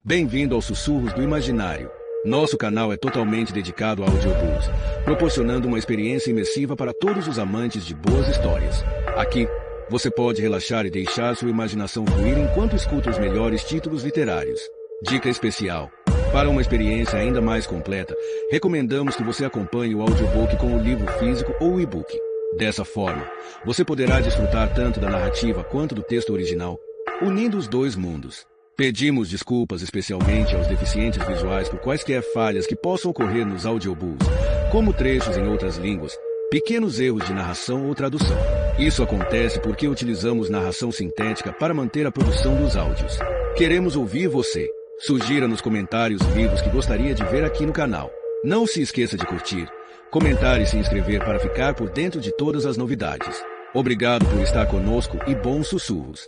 Bem-vindo aos Sussurros do Imaginário. Nosso canal é totalmente dedicado a audiobooks, proporcionando uma experiência imersiva para todos os amantes de boas histórias. Aqui, você pode relaxar e deixar sua imaginação fluir enquanto escuta os melhores títulos literários. Dica especial: para uma experiência ainda mais completa, recomendamos que você acompanhe o audiobook com o livro físico ou o e-book. Dessa forma, você poderá desfrutar tanto da narrativa quanto do texto original, unindo os dois mundos. Pedimos desculpas especialmente aos deficientes visuais por quaisquer falhas que possam ocorrer nos audiobooks, como trechos em outras línguas, pequenos erros de narração ou tradução. Isso acontece porque utilizamos narração sintética para manter a produção dos áudios. Queremos ouvir você. Sugira nos comentários livros que gostaria de ver aqui no canal. Não se esqueça de curtir, comentar e se inscrever para ficar por dentro de todas as novidades. Obrigado por estar conosco e bons sussurros.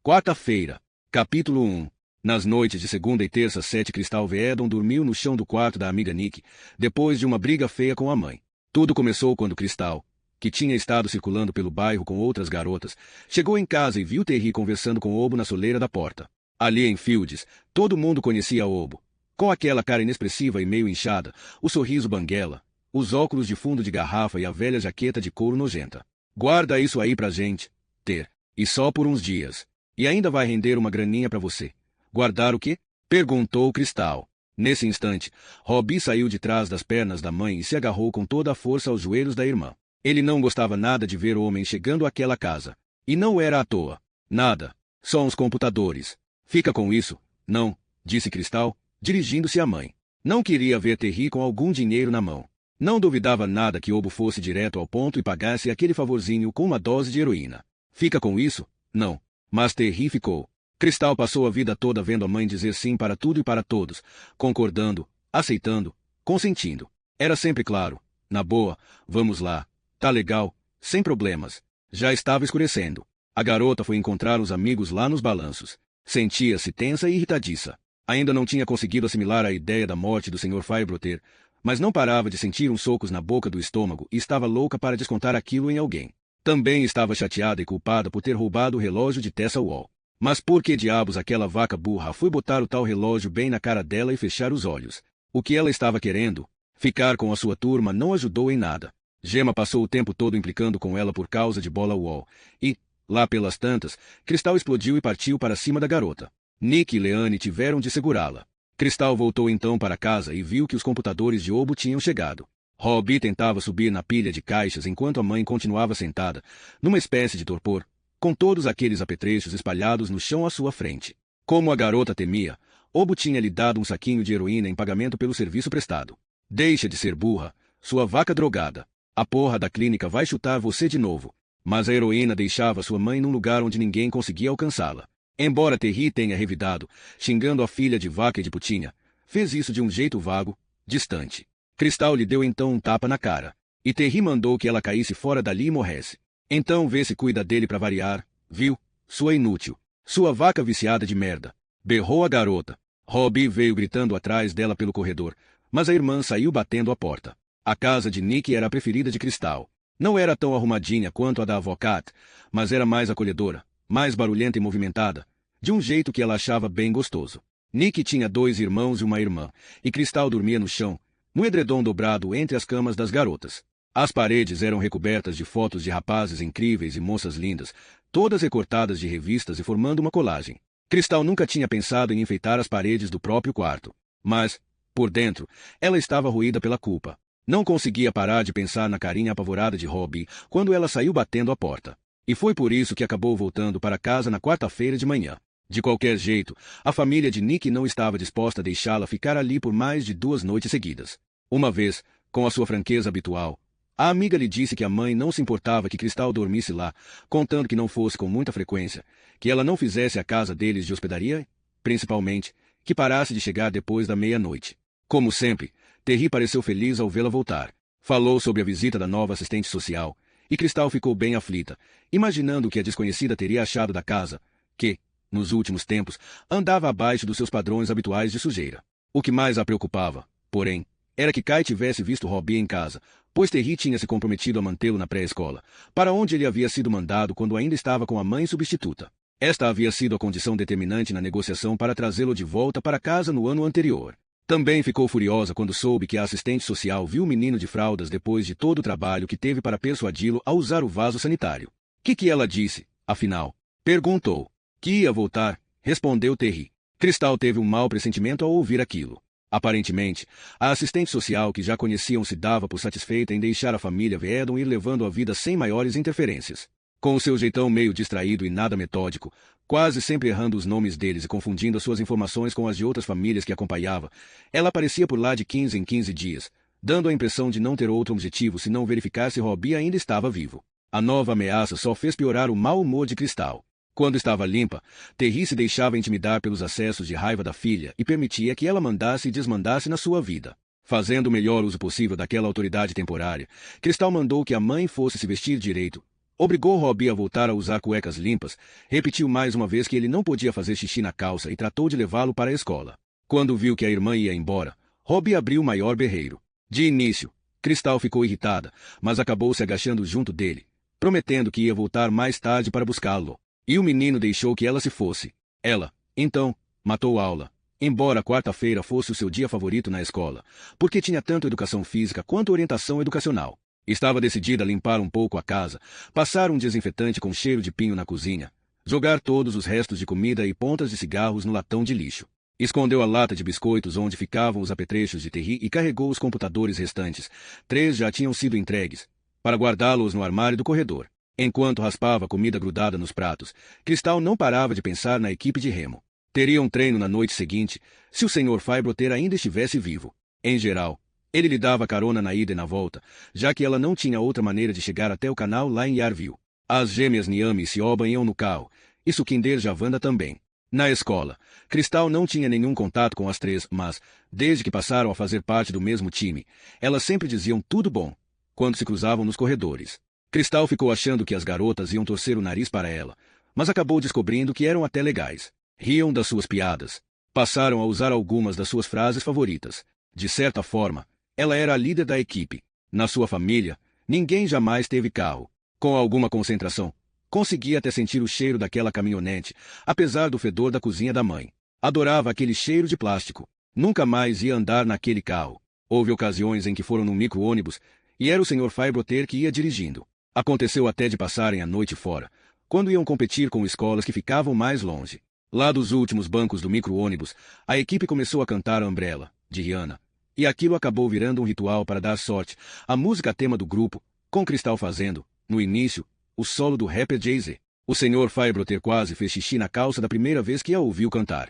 Quarta-feira, capítulo 1. Nas noites de segunda e terça, Cristal Veedon dormiu no chão do quarto da amiga Nick, depois de uma briga feia com a mãe. Tudo começou quando Cristal, que tinha estado circulando pelo bairro com outras garotas, chegou em casa e viu Terry conversando com Obo na soleira da porta. Ali em Fields, todo mundo conhecia Obo. Com aquela cara inexpressiva e meio inchada, o sorriso banguela, os óculos de fundo de garrafa e a velha jaqueta de couro nojenta. Guarda isso aí pra gente, Ter. E só por uns dias. E ainda vai render uma graninha pra você. Guardar o quê? Perguntou Cristal. Nesse instante, Robbie saiu de trás das pernas da mãe e se agarrou com toda a força aos joelhos da irmã. Ele não gostava nada de ver o homem chegando àquela casa. E não era à toa. Nada. Só uns computadores. Fica com isso. Não, disse Cristal, dirigindo-se à mãe. Não queria ver Terry com algum dinheiro na mão. Não duvidava nada que Obo fosse direto ao ponto e pagasse aquele favorzinho com uma dose de heroína. Fica com isso? Não. Mas Terry ficou. Cristal passou a vida toda vendo a mãe dizer sim para tudo e para todos, concordando, aceitando, consentindo. Era sempre claro. Na boa, vamos lá. Tá legal, sem problemas. Já estava escurecendo. A garota foi encontrar os amigos lá nos balanços. Sentia-se tensa e irritadiça. Ainda não tinha conseguido assimilar a ideia da morte do Sr. Firebroter, mas não parava de sentir uns socos na boca do estômago e estava louca para descontar aquilo em alguém. Também estava chateada e culpada por ter roubado o relógio de Tessa Wall. Mas por que diabos aquela vaca burra foi botar o tal relógio bem na cara dela e fechar os olhos? O que ela estava querendo? Ficar com a sua turma não ajudou em nada. Gemma passou o tempo todo implicando com ela por causa de Bola Wall. E, lá pelas tantas, Cristal explodiu e partiu para cima da garota. Nick e Leanne tiveram de segurá-la. Cristal voltou então para casa e viu que os computadores de Obo tinham chegado. Robbie tentava subir na pilha de caixas enquanto a mãe continuava sentada, numa espécie de torpor, com todos aqueles apetrechos espalhados no chão à sua frente. Como a garota temia, Obo tinha lhe dado um saquinho de heroína em pagamento pelo serviço prestado. Deixa de ser burra, sua vaca drogada. A porra da clínica vai chutar você de novo. Mas a heroína deixava sua mãe num lugar onde ninguém conseguia alcançá-la. Embora Terry tenha revidado, xingando a filha de vaca e de putinha, fez isso de um jeito vago, distante. Cristal lhe deu então um tapa na cara. E Terry mandou que ela caísse fora dali e morresse. Então vê se cuida dele pra variar, viu? Sua inútil. Sua vaca viciada de merda. Berrou a garota. Robbie veio gritando atrás dela pelo corredor, mas a irmã saiu batendo a porta. A casa de Nick era a preferida de Cristal. Não era tão arrumadinha quanto a da avó Kat, mas era mais acolhedora, mais barulhenta e movimentada, de um jeito que ela achava bem gostoso. Nick tinha 2 irmãos e uma irmã, e Cristal dormia no chão, no edredom dobrado entre as camas das garotas. As paredes eram recobertas de fotos de rapazes incríveis e moças lindas, todas recortadas de revistas e formando uma colagem. Cristal nunca tinha pensado em enfeitar as paredes do próprio quarto. Mas, por dentro, ela estava roída pela culpa. Não conseguia parar de pensar na carinha apavorada de Robbie quando ela saiu batendo a porta. E foi por isso que acabou voltando para casa na quarta-feira de manhã. De qualquer jeito, a família de Nick não estava disposta a deixá-la ficar ali por mais de 2 noites seguidas. Uma vez, com a sua franqueza habitual, a amiga lhe disse que a mãe não se importava que Cristal dormisse lá, contando que não fosse com muita frequência, que ela não fizesse a casa deles de hospedaria e, principalmente, que parasse de chegar depois da meia-noite. Como sempre, Terry pareceu feliz ao vê-la voltar. Falou sobre a visita da nova assistente social, e Cristal ficou bem aflita, imaginando o que a desconhecida teria achado da casa, que, nos últimos tempos, andava abaixo dos seus padrões habituais de sujeira. O que mais a preocupava, porém, era que Kai tivesse visto Robbie em casa, pois Terry tinha se comprometido a mantê-lo na pré-escola, para onde ele havia sido mandado quando ainda estava com a mãe substituta. Esta havia sido a condição determinante na negociação para trazê-lo de volta para casa no ano anterior. Também ficou furiosa quando soube que a assistente social viu o menino de fraldas depois de todo o trabalho que teve para persuadi-lo a usar o vaso sanitário. Que ela disse, afinal? Perguntou. Que ia voltar, respondeu Terry. Cristal teve um mau pressentimento ao ouvir aquilo. Aparentemente, a assistente social que já conheciam se dava por satisfeita em deixar a família Veedon ir levando a vida sem maiores interferências. Com o seu jeitão meio distraído e nada metódico, quase sempre errando os nomes deles e confundindo as suas informações com as de outras famílias que acompanhava, ela aparecia por lá de 15 em 15 dias, dando a impressão de não ter outro objetivo senão verificar se Robbie ainda estava vivo. A nova ameaça só fez piorar o mau humor de Cristal. Quando estava limpa, Terry se deixava intimidar pelos acessos de raiva da filha e permitia que ela mandasse e desmandasse na sua vida. Fazendo o melhor uso possível daquela autoridade temporária, Cristal mandou que a mãe fosse se vestir direito, obrigou Robbie a voltar a usar cuecas limpas, repetiu mais uma vez que ele não podia fazer xixi na calça e tratou de levá-lo para a escola. Quando viu que a irmã ia embora, Robbie abriu o maior berreiro. De início, Cristal ficou irritada, mas acabou se agachando junto dele, prometendo que ia voltar mais tarde para buscá-lo. E o menino deixou que ela se fosse. Ela, então, matou aula, embora quarta-feira fosse o seu dia favorito na escola, porque tinha tanto educação física quanto orientação educacional. Estava decidida a limpar um pouco a casa, passar um desinfetante com cheiro de pinho na cozinha, jogar todos os restos de comida e pontas de cigarros no latão de lixo. Escondeu a lata de biscoitos onde ficavam os apetrechos de Terry e carregou os computadores restantes. 3 já tinham sido entregues, para guardá-los no armário do corredor. Enquanto raspava a comida grudada nos pratos, Cristal não parava de pensar na equipe de remo. Teria um treino na noite seguinte, se o Sr. Firebroter ainda estivesse vivo. Em geral, ele lhe dava carona na ida e na volta, já que ela não tinha outra maneira de chegar até o canal lá em Yarville. As gêmeas Niame e Sioban iam no carro, e Sukinder Javanda também. Na escola, Cristal não tinha nenhum contato com as 3, mas, desde que passaram a fazer parte do mesmo time, elas sempre diziam tudo bom, quando se cruzavam nos corredores. Cristal ficou achando que as garotas iam torcer o nariz para ela, mas acabou descobrindo que eram até legais. Riam das suas piadas. Passaram a usar algumas das suas frases favoritas. De certa forma, ela era a líder da equipe. Na sua família, ninguém jamais teve carro. Com alguma concentração, conseguia até sentir o cheiro daquela caminhonete, apesar do fedor da cozinha da mãe. Adorava aquele cheiro de plástico. Nunca mais ia andar naquele carro. Houve ocasiões em que foram num micro-ônibus, e era o Sr. Firebroter que ia dirigindo. Aconteceu até de passarem a noite fora, quando iam competir com escolas que ficavam mais longe. Lá dos últimos bancos do micro-ônibus, a equipe começou a cantar Umbrella, de Rihanna, e aquilo acabou virando um ritual para dar sorte, a música tema do grupo, com Cristal fazendo, no início, o solo do rapper Jay-Z. O Sr. Firebroter quase fez xixi na calça da primeira vez que a ouviu cantar.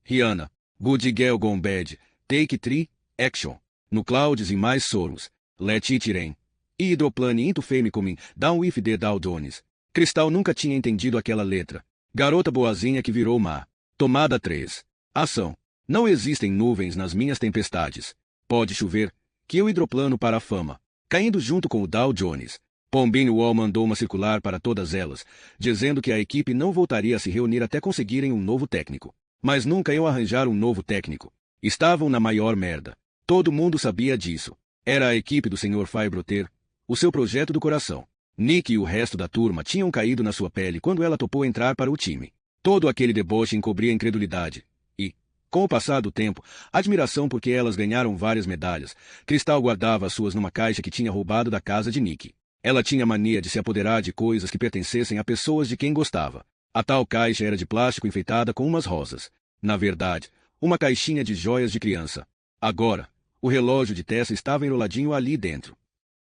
Rihanna, Good Girl Gone Bad, Take 3, Action, no Clouds e mais soros, Let It Rain. E Hidroplane into Fame Coming, Down with the Dow Jones. Cristal nunca tinha entendido aquela letra. Garota boazinha que virou má. Tomada 3. Ação. Não existem nuvens nas minhas tempestades. Pode chover, que eu hidroplano para a fama. Caindo junto com o Dow Jones. Pombinho Wall mandou uma circular para todas elas, dizendo que a equipe não voltaria a se reunir até conseguirem um novo técnico. Mas nunca iam arranjar um novo técnico. Estavam na maior merda. Todo mundo sabia disso. Era a equipe do Sr. Firebroter, o seu projeto do coração. Nick e o resto da turma tinham caído na sua pele quando ela topou entrar para o time. Todo aquele deboche encobria a incredulidade. E, com o passar do tempo, admiração porque elas ganharam várias medalhas. Cristal guardava as suas numa caixa que tinha roubado da casa de Nick. Ela tinha mania de se apoderar de coisas que pertencessem a pessoas de quem gostava. A tal caixa era de plástico enfeitada com umas rosas. Na verdade, uma caixinha de joias de criança. Agora, o relógio de Tessa estava enroladinho ali dentro.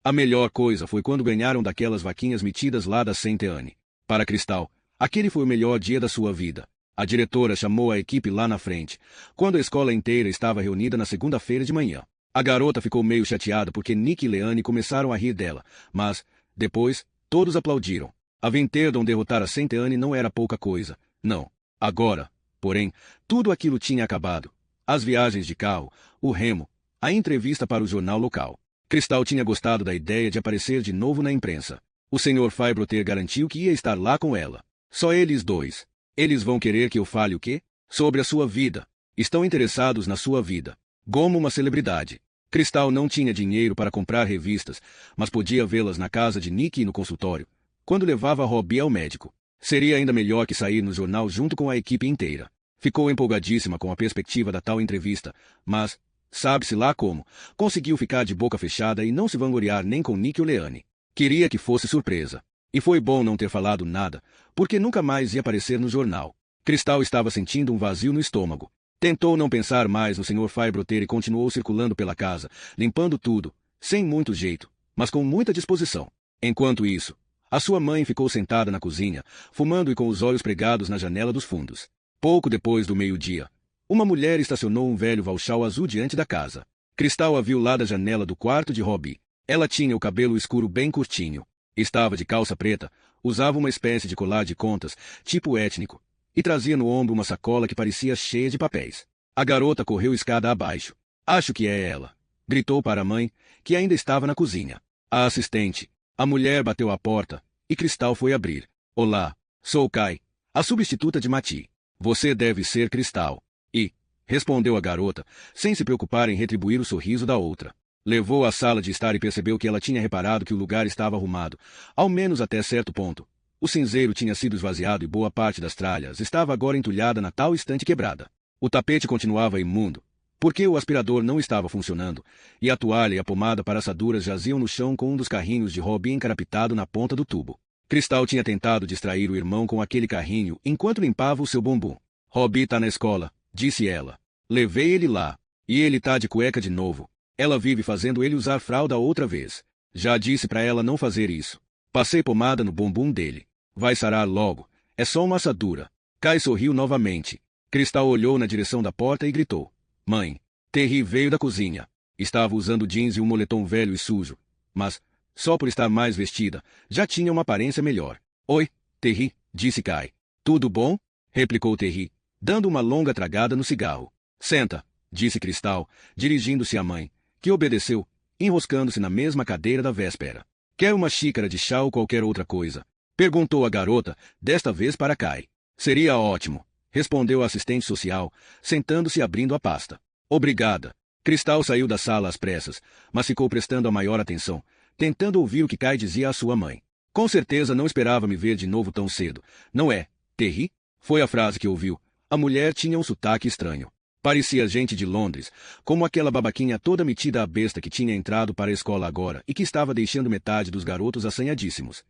A melhor coisa foi quando ganharam daquelas vaquinhas metidas lá da Saint Anne. Para Cristal, aquele foi o melhor dia da sua vida. A diretora chamou a equipe lá na frente, quando a escola inteira estava reunida na segunda-feira de manhã. A garota ficou meio chateada porque Nick e Leanne começaram a rir dela, mas, depois, todos aplaudiram. A Vinterdon derrotar a Saint Anne não era pouca coisa, não. Agora, porém, tudo aquilo tinha acabado. As viagens de carro, o remo, a entrevista para o jornal local. Cristal tinha gostado da ideia de aparecer de novo na imprensa. O Sr. Firebroter garantiu que ia estar lá com ela. Só eles dois. Eles vão querer que eu fale o quê? Sobre a sua vida. Estão interessados na sua vida. como uma celebridade. Cristal não tinha dinheiro para comprar revistas, mas podia vê-las na casa de Nick e no consultório, quando levava Robbie ao médico. Seria ainda melhor que sair no jornal junto com a equipe inteira. Ficou empolgadíssima com a perspectiva da tal entrevista, mas, sabe-se lá como, conseguiu ficar de boca fechada e não se vangloriar nem com Nick ou Leanne. Queria que fosse surpresa. E foi bom não ter falado nada, porque nunca mais ia aparecer no jornal. Cristal estava sentindo um vazio no estômago. Tentou não pensar mais no Sr. Firebroter e continuou circulando pela casa, limpando tudo, sem muito jeito, mas com muita disposição. Enquanto isso, a sua mãe ficou sentada na cozinha, fumando e com os olhos pregados na janela dos fundos. Pouco depois do meio-dia, uma mulher estacionou um velho Vauxhall azul diante da casa. Cristal a viu lá da janela do quarto de Robbie. Ela tinha o cabelo escuro bem curtinho. Estava de calça preta, usava uma espécie de colar de contas, tipo étnico, e trazia no ombro uma sacola que parecia cheia de papéis. A garota correu escada abaixo. Acho que é ela, gritou para a mãe, que ainda estava na cozinha. A assistente. A mulher bateu à porta, e Cristal foi abrir. Olá, sou Kai, a substituta de Mati. Você deve ser Cristal. E, respondeu a garota, sem se preocupar em retribuir o sorriso da outra. Levou à sala de estar e percebeu que ela tinha reparado que o lugar estava arrumado, ao menos até certo ponto. O cinzeiro tinha sido esvaziado e boa parte das tralhas estava agora entulhada na tal estante quebrada. O tapete continuava imundo, porque o aspirador não estava funcionando, e a toalha e a pomada para assaduras jaziam no chão com um dos carrinhos de Robbie encarapitado na ponta do tubo. Cristal tinha tentado distrair o irmão com aquele carrinho enquanto limpava o seu bumbum. Robbie tá na escola, disse ela. Levei ele lá, e ele tá de cueca de novo. Ela vive fazendo ele usar fralda outra vez. Já disse para ela não fazer isso. Passei pomada no bumbum dele. Vai sarar logo. É só uma assadura. Kai sorriu novamente. Cristal olhou na direção da porta e gritou. Mãe. Terry veio da cozinha. Estava usando jeans e um moletom velho e sujo. Mas, só por estar mais vestida, já tinha uma aparência melhor. Oi, Terry, disse Kai. Tudo bom? Replicou Terry, dando uma longa tragada no cigarro. Senta, disse Cristal, dirigindo-se à mãe, que obedeceu, enroscando-se na mesma cadeira da véspera. Quer uma xícara de chá ou qualquer outra coisa? Perguntou a garota, desta vez para Kai. Seria ótimo, respondeu a assistente social, sentando-se e abrindo a pasta. Obrigada. Cristal saiu da sala às pressas, mas ficou prestando a maior atenção, tentando ouvir o que Kai dizia à sua mãe. Com certeza não esperava me ver de novo tão cedo, não é, Terry? Foi a frase que ouviu. A mulher tinha um sotaque estranho. Parecia gente de Londres, como aquela babaquinha toda metida à besta que tinha entrado para a escola agora e que estava deixando metade dos garotos assanhadíssimos.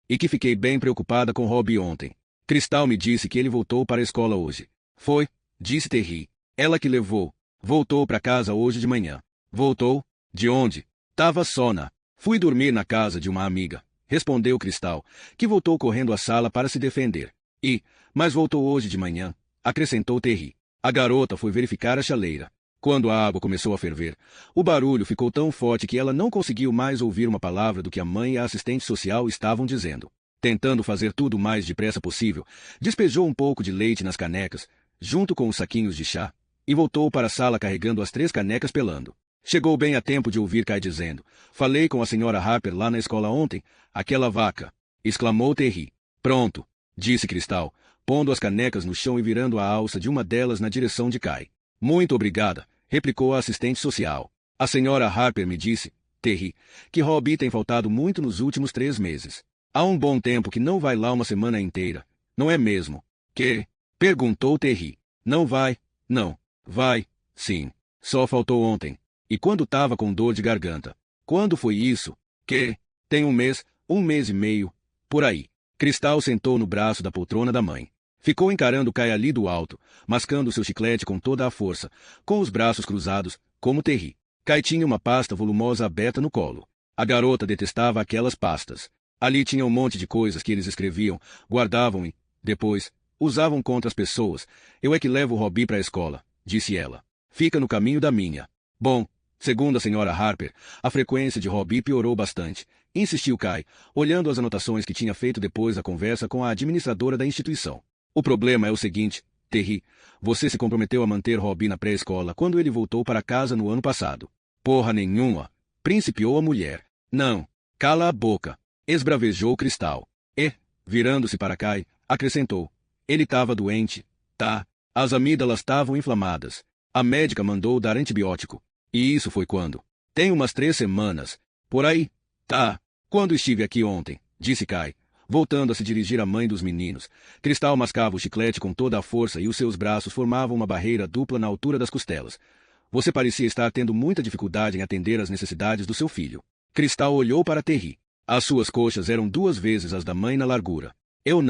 E que fiquei bem preocupada com Robbie ontem. Cristal me disse que ele voltou para a escola hoje. Foi, disse Terry. Ela que levou. Voltou para casa hoje de manhã. Voltou? De onde? Tava só na. Fui dormir na casa de uma amiga, respondeu Cristal, que voltou correndo à sala para se defender. Mas voltou hoje de manhã, acrescentou Terry. A garota foi verificar a chaleira. Quando a água começou a ferver, o barulho ficou tão forte que ela não conseguiu mais ouvir uma palavra do que a mãe e a assistente social estavam dizendo. Tentando fazer tudo o mais depressa possível, despejou um pouco de leite nas canecas, junto com os saquinhos de chá, e voltou para a sala carregando as 3 canecas pelando. Chegou bem a tempo de ouvir Kai dizendo, falei com a senhora Harper lá na escola ontem, aquela vaca, exclamou Terry. Pronto, disse Cristal, pondo as canecas no chão e virando a alça de uma delas na direção de Kai. Muito obrigada, replicou a assistente social. A senhora Harper me disse, Terry, que Robbie tem faltado muito nos últimos 3 meses. Há um bom tempo que não vai lá uma semana inteira, não é mesmo? Que? Perguntou Terry. Não vai? Não. Vai? Sim. Só faltou ontem. E quando estava com dor de garganta. Quando foi isso? Que? Tem um mês e meio, por aí. Cristal sentou no braço da poltrona da mãe. Ficou encarando Kai ali do alto, mascando seu chiclete com toda a força, com os braços cruzados, como Terry. Kai tinha uma pasta volumosa aberta no colo. A garota detestava aquelas pastas. Ali tinha um monte de coisas que eles escreviam, guardavam e, depois, usavam contra as pessoas. Eu é que levo o Robbie para a escola, disse ela. Fica no caminho da minha. Bom, segundo a senhora Harper, a frequência de Robbie piorou bastante, insistiu Kai, olhando as anotações que tinha feito depois da conversa com a administradora da instituição. O problema é o seguinte, Terry, você se comprometeu a manter Robbie na pré-escola quando ele voltou para casa no ano passado. Porra nenhuma, principiou a mulher. Não, cala a boca, esbravejou Cristal. E, virando-se para Kai, acrescentou. Ele estava doente, tá? As amígdalas estavam inflamadas. A médica mandou dar antibiótico. E isso foi quando? Tem umas 3 semanas. Por aí. Tá. Quando estive aqui ontem, disse Kai, voltando a se dirigir à mãe dos meninos. Cristal mascava o chiclete com toda a força e os seus braços formavam uma barreira dupla na altura das costelas. Você parecia estar tendo muita dificuldade em atender às necessidades do seu filho. Cristal olhou para Terry. As suas coxas eram 2 vezes as da mãe na largura. Eu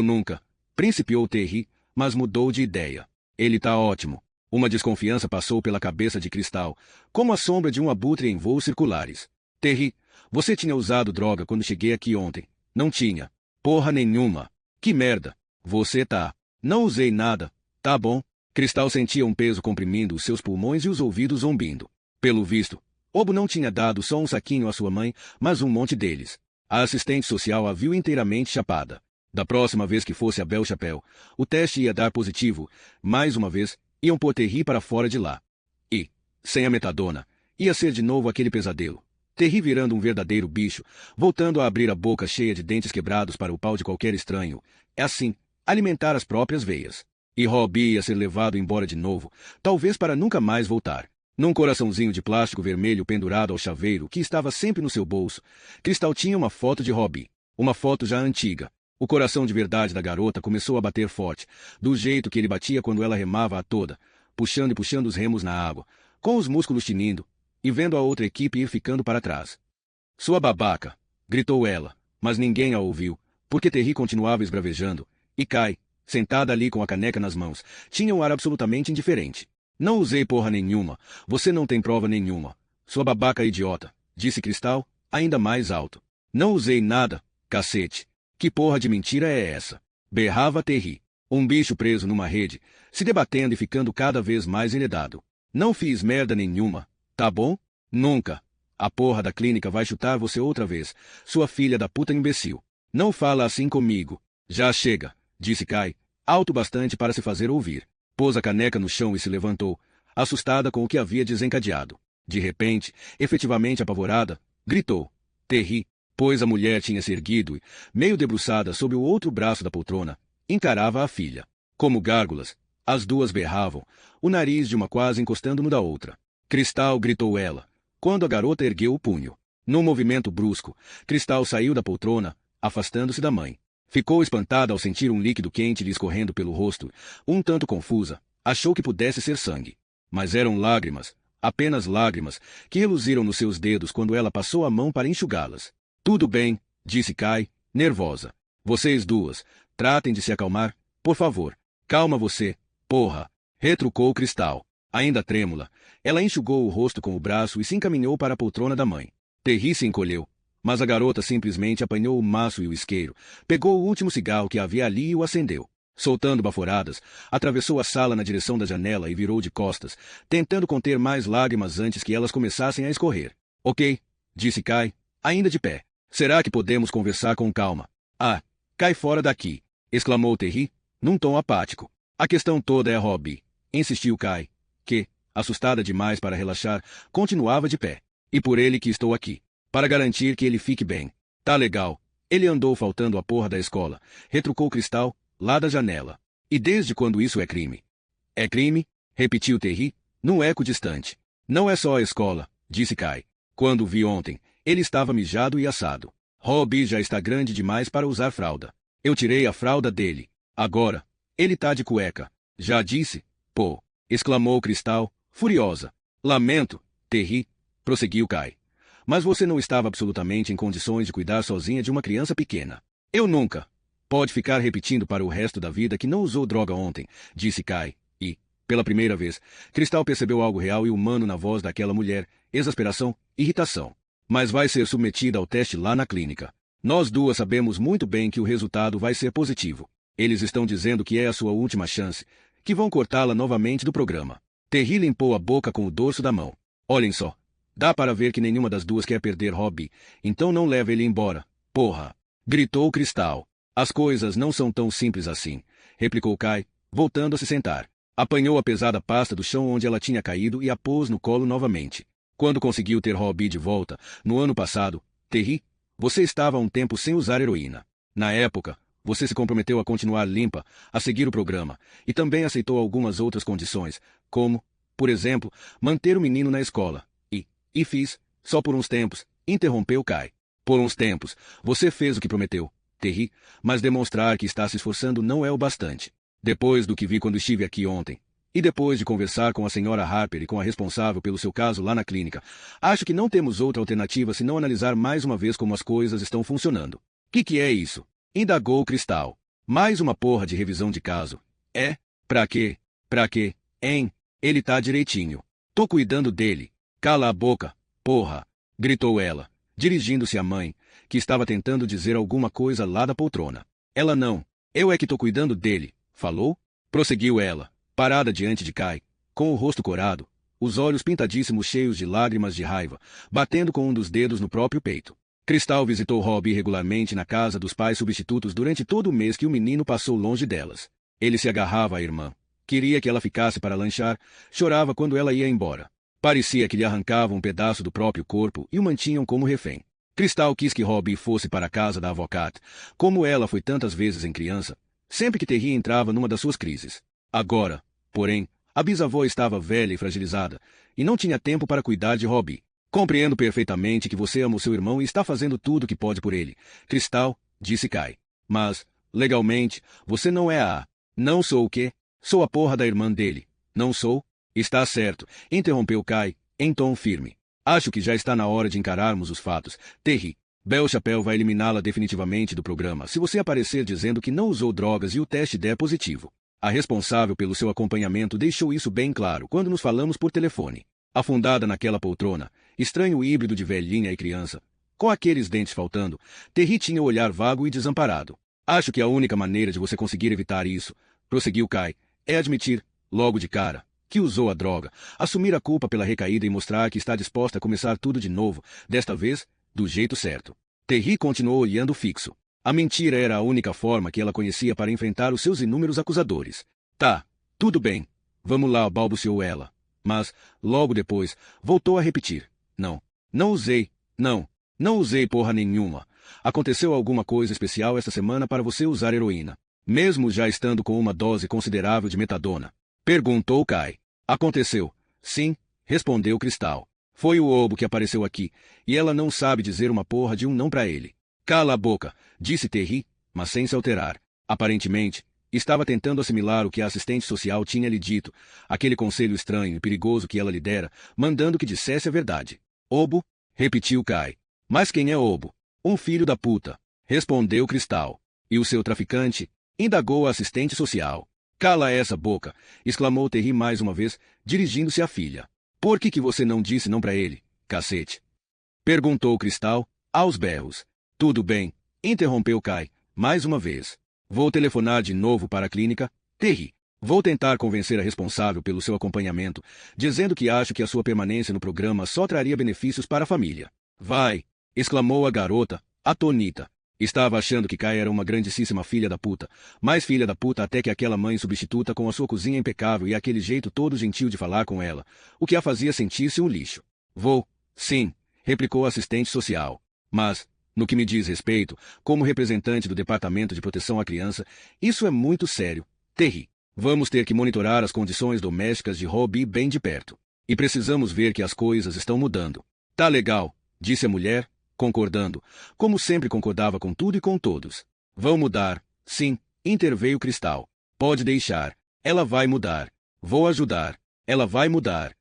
nunca, principiou Terry, mas mudou de ideia. Ele tá ótimo. Uma desconfiança passou pela cabeça de Cristal, como a sombra de um abutre em voos circulares. Terry, você tinha usado droga quando cheguei aqui ontem. Não tinha. Porra nenhuma. Que merda. Você tá. Não usei nada. Tá bom. Cristal sentia um peso comprimindo os seus pulmões e os ouvidos zombindo. Pelo visto, Obo não tinha dado só um saquinho à sua mãe, mas um monte deles. A assistente social a viu inteiramente chapada. Da próxima vez que fosse a Bel Chapéu, o teste ia dar positivo. Mais uma vez, iam pôr Terry para fora de lá. E, sem a metadona, ia ser de novo aquele pesadelo. Terry virando um verdadeiro bicho, voltando a abrir a boca cheia de dentes quebrados para o pau de qualquer estranho. É assim, alimentar as próprias veias. E Robbie ia ser levado embora de novo, talvez para nunca mais voltar. Num coraçãozinho de plástico vermelho pendurado ao chaveiro que estava sempre no seu bolso, Cristal tinha uma foto de Robbie. Uma foto já antiga. O coração de verdade da garota começou a bater forte, do jeito que ele batia quando ela remava a toda, puxando e puxando os remos na água, com os músculos tinindo, e vendo a outra equipe ir ficando para trás. Sua babaca! Gritou ela, mas ninguém a ouviu, porque Terry continuava esbravejando, e Kai, sentada ali com a caneca nas mãos, tinha um ar absolutamente indiferente. Não usei porra nenhuma, você não tem prova nenhuma. Sua babaca idiota, disse Cristal, ainda mais alto. Não usei nada, cacete. Que porra de mentira é essa? Berrava Terry. Um bicho preso numa rede, se debatendo e ficando cada vez mais enredado. Não fiz merda nenhuma, tá bom? Nunca. A porra da clínica vai chutar você outra vez, sua filha da puta imbecil. Não fala assim comigo. Já chega, disse Kai, alto bastante para se fazer ouvir. Pôs a caneca no chão e se levantou, assustada com o que havia desencadeado. De repente, efetivamente apavorada, gritou. Terry, pois a mulher tinha se erguido e, meio debruçada sob o outro braço da poltrona, encarava a filha. Como gárgulas, as duas berravam, o nariz de uma quase encostando no da outra. Cristal, gritou ela, quando a garota ergueu o punho. Num movimento brusco, Cristal saiu da poltrona, afastando-se da mãe. Ficou espantada ao sentir um líquido quente lhe escorrendo pelo rosto, um tanto confusa, achou que pudesse ser sangue. Mas eram lágrimas, apenas lágrimas, que reluziram nos seus dedos quando ela passou a mão para enxugá-las. Tudo bem, disse Kai, nervosa. Vocês duas, tratem de se acalmar, por favor. Calma você, porra, retrucou Cristal. Ainda trêmula, ela enxugou o rosto com o braço e se encaminhou para a poltrona da mãe. Terry se encolheu, mas a garota simplesmente apanhou o maço e o isqueiro, pegou o último cigarro que havia ali e o acendeu. Soltando baforadas, atravessou a sala na direção da janela e virou de costas, tentando conter mais lágrimas antes que elas começassem a escorrer. Ok, disse Kai, ainda de pé. Será que podemos conversar com calma? Ah, cai fora daqui, exclamou Terry, num tom apático. A questão toda é Robbie, insistiu Kai, que, assustada demais para relaxar, continuava de pé. E por ele que estou aqui, para garantir que ele fique bem. Tá legal. Ele andou faltando a porra da escola, retrucou Cristal, lá da janela. E desde quando isso é crime? É crime? Repetiu Terry, num eco distante. Não é só a escola, disse Kai. Quando o vi ontem, ele estava mijado e assado. Robbie já está grande demais para usar fralda. Eu tirei a fralda dele. Agora, ele tá de cueca. Já disse? Pô, exclamou Cristal, furiosa. Lamento, Terry, prosseguiu Kai. Mas você não estava absolutamente em condições de cuidar sozinha de uma criança pequena. Eu nunca. Pode ficar repetindo para o resto da vida que não usou droga ontem, disse Kai, e, pela primeira vez, Cristal percebeu algo real e humano na voz daquela mulher, exasperação, irritação. Mas vai ser submetida ao teste lá na clínica. Nós duas sabemos muito bem que o resultado vai ser positivo. Eles estão dizendo que é a sua última chance, que vão cortá-la novamente do programa. Terry limpou a boca com o dorso da mão. Olhem só. Dá para ver que nenhuma das duas quer perder Robbie, então não leva ele embora. Porra! Gritou Cristal. As coisas não são tão simples assim, replicou Kai, voltando a se sentar. Apanhou a pesada pasta do chão onde ela tinha caído e a pôs no colo novamente. Quando conseguiu ter Robbie de volta, no ano passado, Terry, você estava há um tempo sem usar heroína. Na época, você se comprometeu a continuar limpa, a seguir o programa, e também aceitou algumas outras condições, como por exemplo, manter o menino na escola. E fiz, só por uns tempos, interrompeu Kai. Por uns tempos, você fez o que prometeu, Terry, mas demonstrar que está se esforçando não é o bastante. Depois do que vi quando estive aqui ontem, e depois de conversar com a senhora Harper e com a responsável pelo seu caso lá na clínica, acho que não temos outra alternativa senão analisar mais uma vez como as coisas estão funcionando. Que é isso? Indagou Cristal. Mais uma porra de revisão de caso. É? Pra quê? Pra quê? Hein? Ele tá direitinho. Tô cuidando dele. Cala a boca, porra! Gritou ela, dirigindo-se à mãe, que estava tentando dizer alguma coisa lá da poltrona. Ela não. Eu é que tô cuidando dele, falou? Prosseguiu ela, parada diante de Kai, com o rosto corado, os olhos pintadíssimos cheios de lágrimas de raiva, batendo com um dos dedos no próprio peito. Cristal visitou Robbie regularmente na casa dos pais substitutos durante todo o mês que o menino passou longe delas. Ele se agarrava à irmã. Queria que ela ficasse para lanchar, chorava quando ela ia embora. Parecia que lhe arrancavam um pedaço do próprio corpo e o mantinham como refém. Cristal quis que Robbie fosse para a casa da avó Cat, como ela foi tantas vezes em criança, sempre que Terry entrava numa das suas crises. Agora, porém, a bisavó estava velha e fragilizada, e não tinha tempo para cuidar de Robbie. Compreendo perfeitamente que você ama o seu irmão e está fazendo tudo o que pode por ele, Cristal, disse Kai. Mas, legalmente, você não é a... Não sou o quê? Sou a porra da irmã dele. Não sou? Está certo, interrompeu Kai, em tom firme. Acho que já está na hora de encararmos os fatos. Terry, Bel Chapelle vai eliminá-la definitivamente do programa se você aparecer dizendo que não usou drogas e o teste der positivo. A responsável pelo seu acompanhamento deixou isso bem claro quando nos falamos por telefone. Afundada naquela poltrona, estranho híbrido de velhinha e criança, com aqueles dentes faltando, Terry tinha o olhar vago e desamparado. Acho que a única maneira de você conseguir evitar isso, prosseguiu Kai, é admitir, logo de cara, que usou a droga, assumir a culpa pela recaída e mostrar que está disposta a começar tudo de novo, desta vez, do jeito certo. Terry continuou olhando fixo. A mentira era a única forma que ela conhecia para enfrentar os seus inúmeros acusadores. Tá, tudo bem. Vamos lá, balbuciou ela. Mas, logo depois, voltou a repetir. Não usei. Não usei porra nenhuma. Aconteceu alguma coisa especial esta semana para você usar heroína, mesmo já estando com uma dose considerável de metadona? Perguntou Kai. Aconteceu. Sim, respondeu Cristal. Foi o Obo que apareceu aqui, e ela não sabe dizer uma porra de um não pra ele. Cala a boca, disse Terry, mas sem se alterar. Aparentemente, estava tentando assimilar o que a assistente social tinha lhe dito, aquele conselho estranho e perigoso que ela lhe dera, mandando que dissesse a verdade. Obo? Repetiu Kai. Mas quem é Obo? Um filho da puta, respondeu Cristal. E o seu traficante? Indagou a assistente social. Cala essa boca, exclamou Terry mais uma vez, dirigindo-se à filha. Por que você não disse não pra ele, cacete? Perguntou Cristal, aos berros. Tudo bem, interrompeu Kai, mais uma vez. Vou telefonar de novo para a clínica, Terry. Vou tentar convencer a responsável pelo seu acompanhamento, dizendo que acho que a sua permanência no programa só traria benefícios para a família. Vai, exclamou a garota, atônita. Estava achando que Kai era uma grandíssima filha da puta, mais filha da puta até que aquela mãe substituta com a sua cozinha impecável e aquele jeito todo gentil de falar com ela, o que a fazia sentir-se um lixo. Vou, sim, replicou a assistente social. Mas, no que me diz respeito, como representante do Departamento de Proteção à Criança, isso é muito sério. Terry, vamos ter que monitorar as condições domésticas de Robbie bem de perto. E precisamos ver que as coisas estão mudando. Tá legal, disse a mulher, concordando, como sempre concordava com tudo e com todos. Vão mudar, sim, interveio Cristal. Pode deixar. Ela vai mudar. Vou ajudar. Ela vai mudar.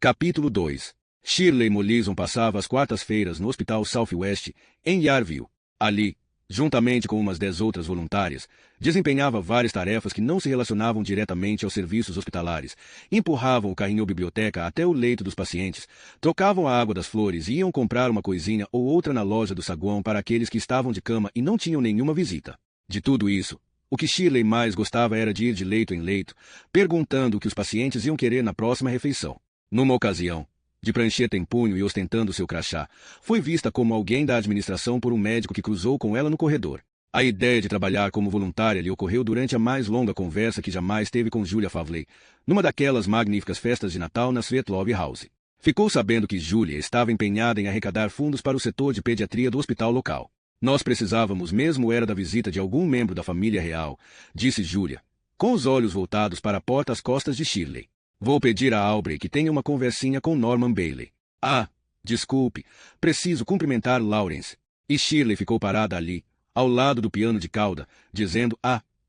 Capítulo 2. Shirley Mollison passava as quartas-feiras no Hospital Southwest, em Yarville. Ali, juntamente com umas 10 outras voluntárias, desempenhava várias tarefas que não se relacionavam diretamente aos serviços hospitalares, empurravam o carrinho biblioteca até o leito dos pacientes, trocavam a água das flores e iam comprar uma coisinha ou outra na loja do saguão para aqueles que estavam de cama e não tinham nenhuma visita. De tudo isso, o que Shirley mais gostava era de ir de leito em leito, perguntando o que os pacientes iam querer na próxima refeição. Numa ocasião, de prancheta em punho e ostentando seu crachá, foi vista como alguém da administração por um médico que cruzou com ela no corredor. A ideia de trabalhar como voluntária lhe ocorreu durante a mais longa conversa que jamais teve com Julia Favley, numa daquelas magníficas festas de Natal na Sweet Love House. Ficou sabendo que Julia estava empenhada em arrecadar fundos para o setor de pediatria do hospital local. Nós precisávamos mesmo era da visita de algum membro da família real, disse Julia, com os olhos voltados para a porta às costas de Shirley. Vou pedir a Aubrey que tenha uma conversinha com Norman Bailey. Ah, desculpe, preciso cumprimentar Lawrence. E Shirley ficou parada ali, ao lado do piano de cauda, dizendo,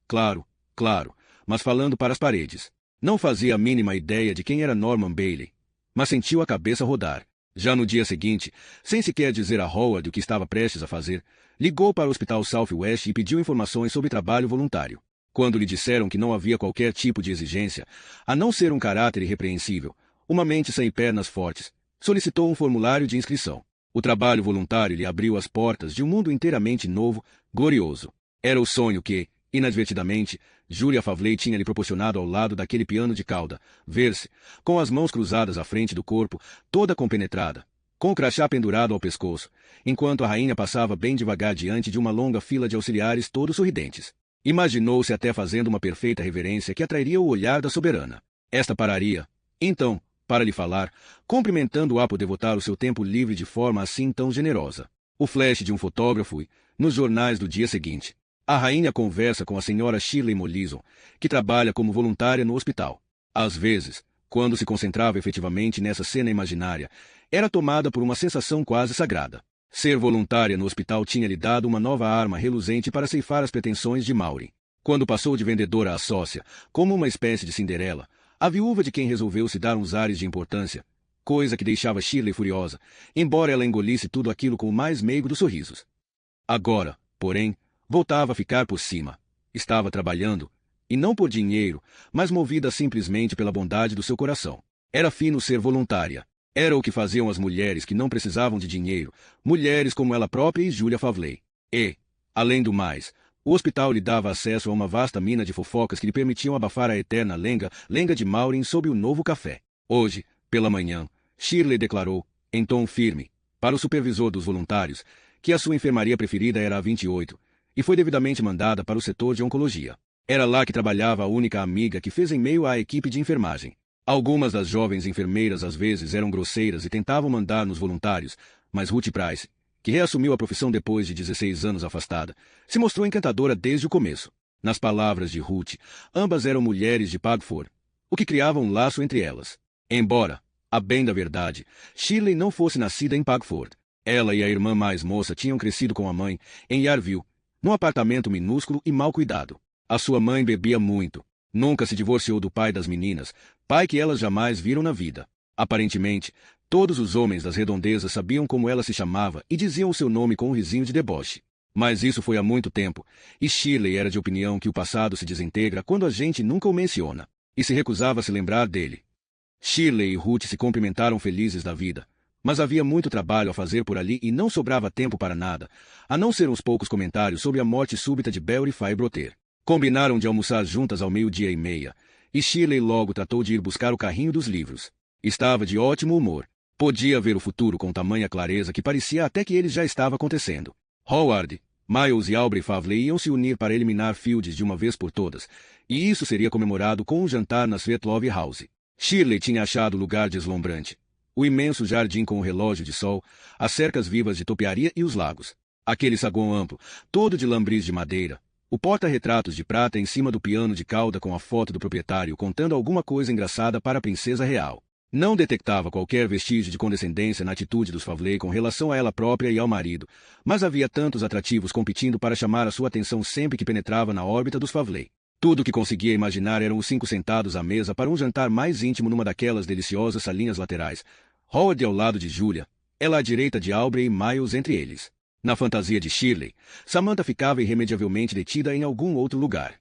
claro, claro, mas falando para as paredes. Não fazia a mínima ideia de quem era Norman Bailey, mas sentiu a cabeça rodar. Já no dia seguinte, sem sequer dizer a Howard o que estava prestes a fazer, ligou para o Hospital Southwest e pediu informações sobre trabalho voluntário. Quando lhe disseram que não havia qualquer tipo de exigência, a não ser um caráter irrepreensível, uma mente sem pernas fortes, solicitou um formulário de inscrição. O trabalho voluntário lhe abriu as portas de um mundo inteiramente novo, glorioso. Era o sonho que, inadvertidamente, Julia Fawley tinha lhe proporcionado ao lado daquele piano de cauda, ver-se, com as mãos cruzadas à frente do corpo, toda compenetrada, com o crachá pendurado ao pescoço, enquanto a rainha passava bem devagar diante de uma longa fila de auxiliares todos sorridentes. Imaginou-se até fazendo uma perfeita reverência que atrairia o olhar da soberana. Esta pararia, então, para lhe falar, cumprimentando-a por devotar o seu tempo livre de forma assim tão generosa. O flash de um fotógrafo e, nos jornais do dia seguinte, a rainha conversa com a senhora Shirley Mollison, que trabalha como voluntária no hospital. Às vezes, quando se concentrava efetivamente nessa cena imaginária, era tomada por uma sensação quase sagrada. Ser voluntária no hospital tinha lhe dado uma nova arma reluzente para ceifar as pretensões de Maureen. Quando passou de vendedora a sócia, como uma espécie de Cinderela, a viúva de quem resolveu se dar uns ares de importância, coisa que deixava Shirley furiosa, embora ela engolisse tudo aquilo com o mais meigo dos sorrisos. Agora, porém, voltava a ficar por cima. Estava trabalhando, e não por dinheiro, mas movida simplesmente pela bondade do seu coração. Era fino ser voluntária. Era o que faziam as mulheres que não precisavam de dinheiro, mulheres como ela própria e Julia Fawley. E, além do mais, o hospital lhe dava acesso a uma vasta mina de fofocas que lhe permitiam abafar a eterna lenga de Maureen sob o novo café. Hoje, pela manhã, Shirley declarou, em tom firme, para o supervisor dos voluntários, que a sua enfermaria preferida era a 28, e foi devidamente mandada para o setor de oncologia. Era lá que trabalhava a única amiga que fez em meio à equipe de enfermagem. Algumas das jovens enfermeiras às vezes eram grosseiras e tentavam mandar nos voluntários, mas Ruth Price, que reassumiu a profissão depois de 16 anos afastada, se mostrou encantadora desde o começo. Nas palavras de Ruth, ambas eram mulheres de Pagford, o que criava um laço entre elas. Embora, a bem da verdade, Shirley não fosse nascida em Pagford. Ela e a irmã mais moça tinham crescido com a mãe, em Yarville, num apartamento minúsculo e mal cuidado. A sua mãe bebia muito. Nunca se divorciou do pai das meninas, pai que elas jamais viram na vida. Aparentemente, todos os homens das redondezas sabiam como ela se chamava e diziam o seu nome com um risinho de deboche. Mas isso foi há muito tempo, e Shirley era de opinião que o passado se desintegra quando a gente nunca o menciona, e se recusava a se lembrar dele. Shirley e Ruth se cumprimentaram felizes da vida, mas havia muito trabalho a fazer por ali e não sobrava tempo para nada, a não ser uns poucos comentários sobre a morte súbita de Belry Firebroter. Combinaram de almoçar juntas ao 12:30, e Shirley logo tratou de ir buscar o carrinho dos livros. Estava de ótimo humor. Podia ver o futuro com tamanha clareza que parecia até que ele já estava acontecendo. Howard, Miles e Aubrey Fawley iam se unir para eliminar Fields de uma vez por todas, e isso seria comemorado com um jantar na Svetlove House. Shirley tinha achado o lugar deslumbrante. O imenso jardim com o relógio de sol, as cercas vivas de topiaria e os lagos. Aquele saguão amplo, todo de lambris de madeira, o porta-retratos de prata em cima do piano de cauda com a foto do proprietário contando alguma coisa engraçada para a princesa real. Não detectava qualquer vestígio de condescendência na atitude dos Fawley com relação a ela própria e ao marido, mas havia tantos atrativos competindo para chamar a sua atenção sempre que penetrava na órbita dos Fawley. Tudo o que conseguia imaginar eram os 5 sentados à mesa para um jantar mais íntimo numa daquelas deliciosas salinhas laterais. Howard ao lado de Julia, ela à direita de Aubrey e Miles entre eles. Na fantasia de Shirley, Samantha ficava irremediavelmente detida em algum outro lugar.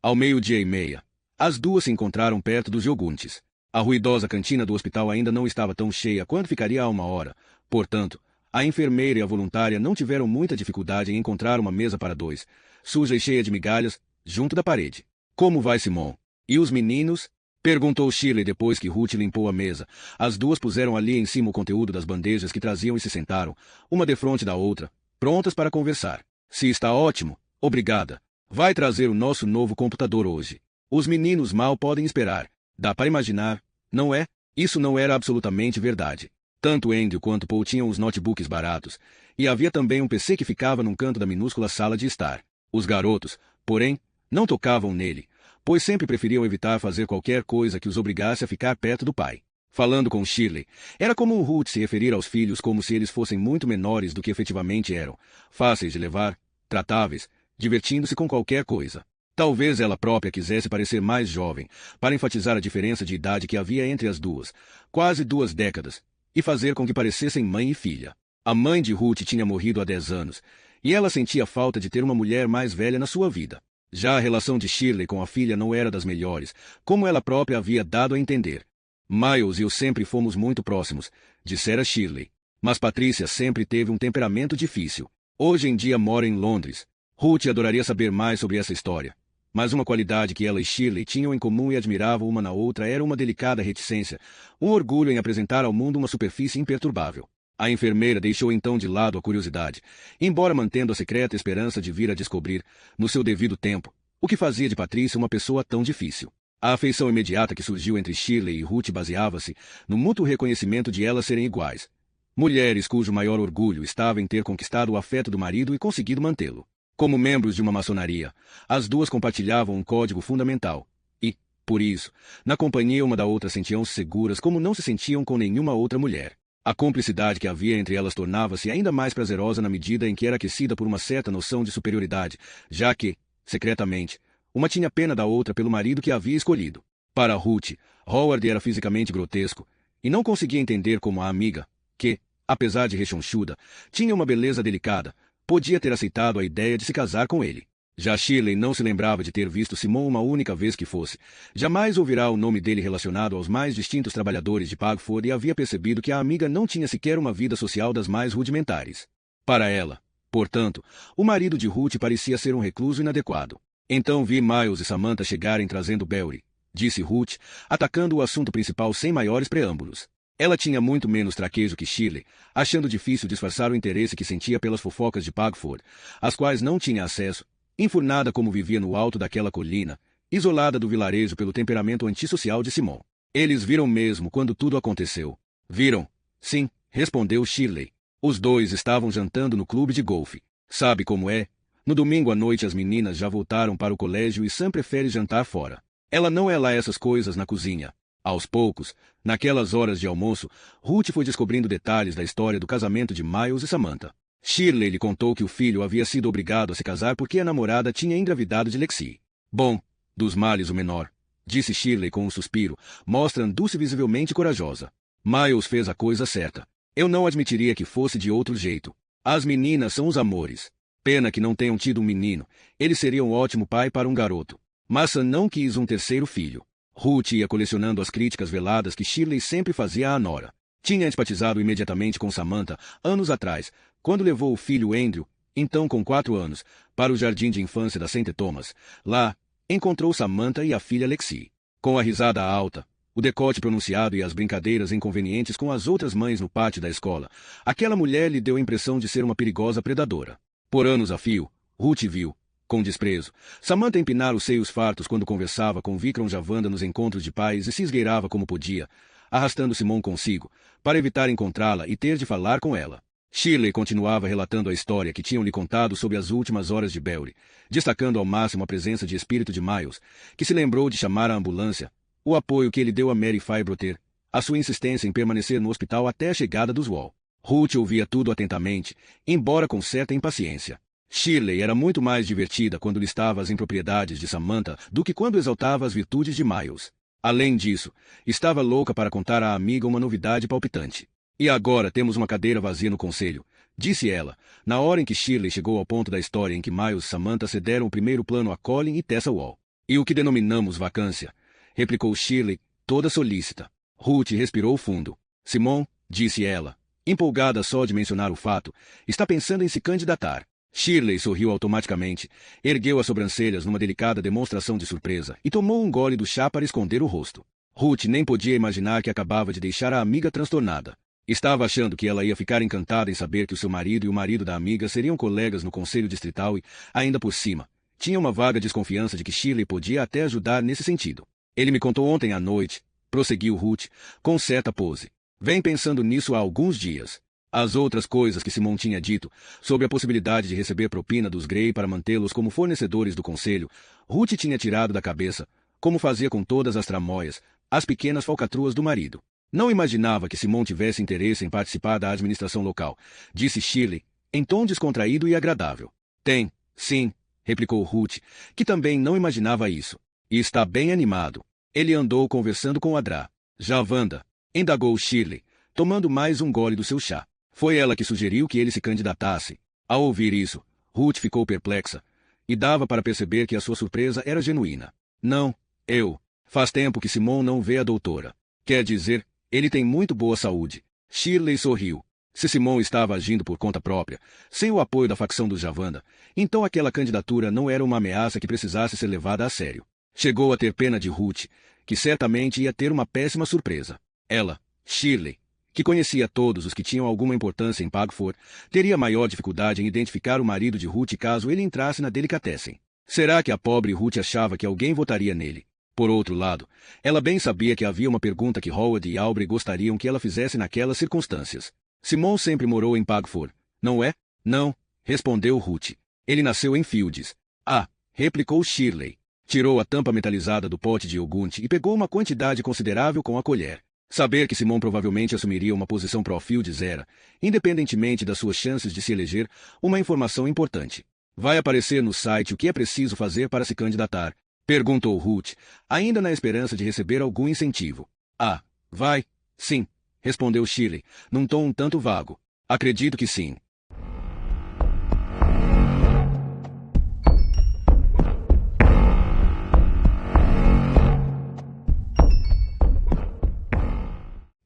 Ao 12:30, as duas se encontraram perto dos Joguntes. A ruidosa cantina do hospital ainda não estava tão cheia quanto ficaria a 1 hora. Portanto, a enfermeira e a voluntária não tiveram muita dificuldade em encontrar uma mesa para 2, suja e cheia de migalhas, junto da parede. Como vai Simon? E os meninos? Perguntou Shirley depois que Ruth limpou a mesa. As duas puseram ali em cima o conteúdo das bandejas que traziam e se sentaram, uma defronte da outra, prontas para conversar. Se está ótimo, obrigada. Vai trazer o nosso novo computador hoje. Os meninos mal podem esperar. Dá para imaginar, não é? Isso não era absolutamente verdade. Tanto Andrew quanto Paul tinham os notebooks baratos, e havia também um PC que ficava num canto da minúscula sala de estar. Os garotos, porém, não tocavam nele, pois sempre preferiam evitar fazer qualquer coisa que os obrigasse a ficar perto do pai. Falando com Shirley, era comum Ruth se referir aos filhos como se eles fossem muito menores do que efetivamente eram, fáceis de levar, tratáveis, divertindo-se com qualquer coisa. Talvez ela própria quisesse parecer mais jovem, para enfatizar a diferença de idade que havia entre as duas, quase 2 décadas, e fazer com que parecessem mãe e filha. A mãe de Ruth tinha morrido há 10 anos, e ela sentia falta de ter uma mulher mais velha na sua vida. Já a relação de Shirley com a filha não era das melhores, como ela própria havia dado a entender. Miles e eu sempre fomos muito próximos, dissera Shirley. Mas Patrícia sempre teve um temperamento difícil. Hoje em dia mora em Londres. Ruth adoraria saber mais sobre essa história. Mas uma qualidade que ela e Shirley tinham em comum e admiravam uma na outra era uma delicada reticência, um orgulho em apresentar ao mundo uma superfície imperturbável. A enfermeira deixou então de lado a curiosidade, embora mantendo a secreta esperança de vir a descobrir, no seu devido tempo, o que fazia de Patrícia uma pessoa tão difícil. A afeição imediata que surgiu entre Shirley e Ruth baseava-se no mútuo reconhecimento de elas serem iguais. Mulheres cujo maior orgulho estava em ter conquistado o afeto do marido e conseguido mantê-lo. Como membros de uma maçonaria, as duas compartilhavam um código fundamental, e, por isso, na companhia uma da outra sentiam-se seguras como não se sentiam com nenhuma outra mulher. A cumplicidade que havia entre elas tornava-se ainda mais prazerosa na medida em que era aquecida por uma certa noção de superioridade, já que, secretamente, uma tinha pena da outra pelo marido que a havia escolhido. Para Ruth, Howard era fisicamente grotesco, e não conseguia entender como a amiga, que, apesar de rechonchuda, tinha uma beleza delicada, podia ter aceitado a ideia de se casar com ele. Já Shirley não se lembrava de ter visto Simon uma única vez que fosse. Jamais ouvirá o nome dele relacionado aos mais distintos trabalhadores de Pagford e havia percebido que a amiga não tinha sequer uma vida social das mais rudimentares. Para ela, portanto, o marido de Ruth parecia ser um recluso inadequado. Então vi Miles e Samantha chegarem trazendo Belry, disse Ruth, atacando o assunto principal sem maiores preâmbulos. Ela tinha muito menos traquejo que Shirley, achando difícil disfarçar o interesse que sentia pelas fofocas de Pagford, às quais não tinha acesso, enfurnada como vivia no alto daquela colina, isolada do vilarejo pelo temperamento antissocial de Simon. Eles viram mesmo quando tudo aconteceu. Viram? Sim, respondeu Shirley. Os dois estavam jantando no clube de golfe. Sabe como é? No domingo à noite as meninas já voltaram para o colégio e Sam prefere jantar fora. Ela não é lá essas coisas na cozinha. Aos poucos, naquelas horas de almoço, Ruth foi descobrindo detalhes da história do casamento de Miles e Samantha. Shirley lhe contou que o filho havia sido obrigado a se casar porque a namorada tinha engravidado de Lexi. Bom, dos males o menor, disse Shirley com um suspiro, mostrando-se visivelmente corajosa. Miles fez a coisa certa. Eu não admitiria que fosse de outro jeito. As meninas são os amores. Pena que não tenham tido um menino. Ele seria um ótimo pai para um garoto. Mas Sam não quis um terceiro filho. Ruth ia colecionando as críticas veladas que Shirley sempre fazia à nora. Tinha antipatizado imediatamente com Samantha, anos atrás, quando levou o filho Andrew, então com 4 anos, para o jardim de infância da St. Thomas. Lá, encontrou Samantha e a filha Lexi. Com a risada alta, o decote pronunciado e as brincadeiras inconvenientes com as outras mães no pátio da escola, aquela mulher lhe deu a impressão de ser uma perigosa predadora. Por anos a fio, Ruth viu, com desprezo, Samantha empinar os seios fartos quando conversava com Vikram Javanda nos encontros de pais e se esgueirava como podia, arrastando Simon consigo, para evitar encontrá-la e ter de falar com ela. Shirley continuava relatando a história que tinham lhe contado sobre as últimas horas de Belry, destacando ao máximo a presença de espírito de Miles, que se lembrou de chamar a ambulância, o apoio que ele deu a Mary Fiebroter, a sua insistência em permanecer no hospital até a chegada dos Wall. Ruth ouvia tudo atentamente, embora com certa impaciência. Shirley era muito mais divertida quando listava as impropriedades de Samantha do que quando exaltava as virtudes de Miles. Além disso, estava louca para contar à amiga uma novidade palpitante. E agora temos uma cadeira vazia no conselho, disse ela, na hora em que Shirley chegou ao ponto da história em que Miles e Samantha cederam o primeiro plano a Colin e Tessa Wall. E o que denominamos vacância, replicou Shirley, toda solícita. Ruth respirou fundo. Simon, disse ela, empolgada só de mencionar o fato, está pensando em se candidatar. Shirley sorriu automaticamente, ergueu as sobrancelhas numa delicada demonstração de surpresa e tomou um gole do chá para esconder o rosto. Ruth nem podia imaginar que acabava de deixar a amiga transtornada. Estava achando que ela ia ficar encantada em saber que o seu marido e o marido da amiga seriam colegas no conselho distrital e, ainda por cima, tinha uma vaga desconfiança de que Shirley podia até ajudar nesse sentido. Ele me contou ontem à noite, prosseguiu Ruth, com certa pose. Vem pensando nisso há alguns dias. As outras coisas que Simon tinha dito, sobre a possibilidade de receber propina dos Grey para mantê-los como fornecedores do conselho, Ruth tinha tirado da cabeça, como fazia com todas as tramóias, as pequenas falcatruas do marido. Não imaginava que Simon tivesse interesse em participar da administração local, disse Shirley, em tom descontraído e agradável. Tem, sim, replicou Ruth, que também não imaginava isso. E está bem animado. Ele andou conversando com Adrá. Já Wanda, indagou Shirley, tomando mais um gole do seu chá. Foi ela que sugeriu que ele se candidatasse. Ao ouvir isso, Ruth ficou perplexa, e dava para perceber que a sua surpresa era genuína. Não, eu. Faz tempo que Simon não vê a doutora. Quer dizer, ele tem muito boa saúde. Shirley sorriu. Se Simon estava agindo por conta própria, sem o apoio da facção dos Javanda, então aquela candidatura não era uma ameaça que precisasse ser levada a sério. Chegou a ter pena de Ruth, que certamente ia ter uma péssima surpresa. Ela, Shirley, que conhecia todos os que tinham alguma importância em Pagford, teria maior dificuldade em identificar o marido de Ruth caso ele entrasse na delicatessen. Será que a pobre Ruth achava que alguém votaria nele? Por outro lado, ela bem sabia que havia uma pergunta que Howard e Aubrey gostariam que ela fizesse naquelas circunstâncias. Simon sempre morou em Pagford, não é? Não, respondeu Ruth. Ele nasceu em Fields. Ah, replicou Shirley. Tirou a tampa metalizada do pote de iogurte e pegou uma quantidade considerável com a colher. Saber que Simon provavelmente assumiria uma posição pró-Fields era, independentemente das suas chances de se eleger, uma informação importante. Vai aparecer no site o que é preciso fazer para se candidatar? Perguntou Ruth, ainda na esperança de receber algum incentivo. Ah, vai, sim, respondeu Shirley, num tom um tanto vago. Acredito que sim.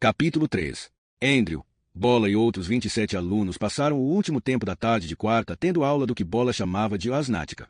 Capítulo 3. Andrew, Bola e outros 27 alunos passaram o último tempo da tarde de quarta tendo aula do que Bola chamava de asnática.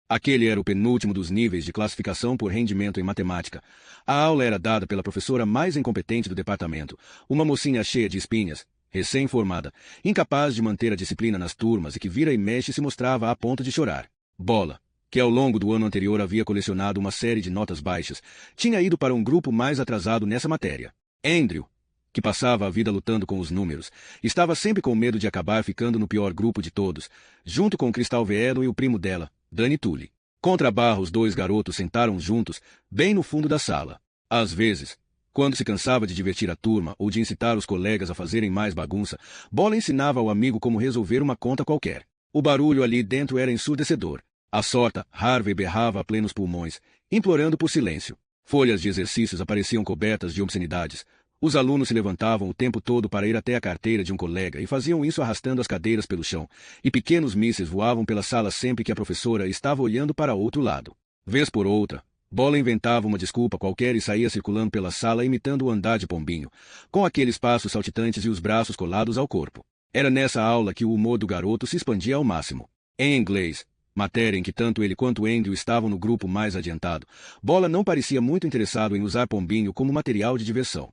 Aquele era o penúltimo dos níveis de classificação por rendimento em matemática. A aula era dada pela professora mais incompetente do departamento, uma mocinha cheia de espinhas, recém-formada, incapaz de manter a disciplina nas turmas e que vira e mexe se mostrava a ponto de chorar. Bola, que ao longo do ano anterior havia colecionado uma série de notas baixas, tinha ido para um grupo mais atrasado nessa matéria. Andrew, que passava a vida lutando com os números, estava sempre com medo de acabar ficando no pior grupo de todos, junto com Cristal Veedon e o primo dela, Danny Tully. Contra a barra os dois garotos sentaram juntos, bem no fundo da sala. Às vezes, quando se cansava de divertir a turma ou de incitar os colegas a fazerem mais bagunça, Bola ensinava ao amigo como resolver uma conta qualquer. O barulho ali dentro era ensurdecedor. À sorte, Harvey berrava a plenos pulmões, implorando por silêncio. Folhas de exercícios apareciam cobertas de obscenidades. Os alunos se levantavam o tempo todo para ir até a carteira de um colega e faziam isso arrastando as cadeiras pelo chão, e pequenos mísseis voavam pela sala sempre que a professora estava olhando para outro lado. Vez por outra, Bola inventava uma desculpa qualquer e saía circulando pela sala imitando o andar de pombinho, com aqueles passos saltitantes e os braços colados ao corpo. Era nessa aula que o humor do garoto se expandia ao máximo. Em inglês, matéria em que tanto ele quanto Andrew estavam no grupo mais adiantado, Bola não parecia muito interessado em usar pombinho como material de diversão.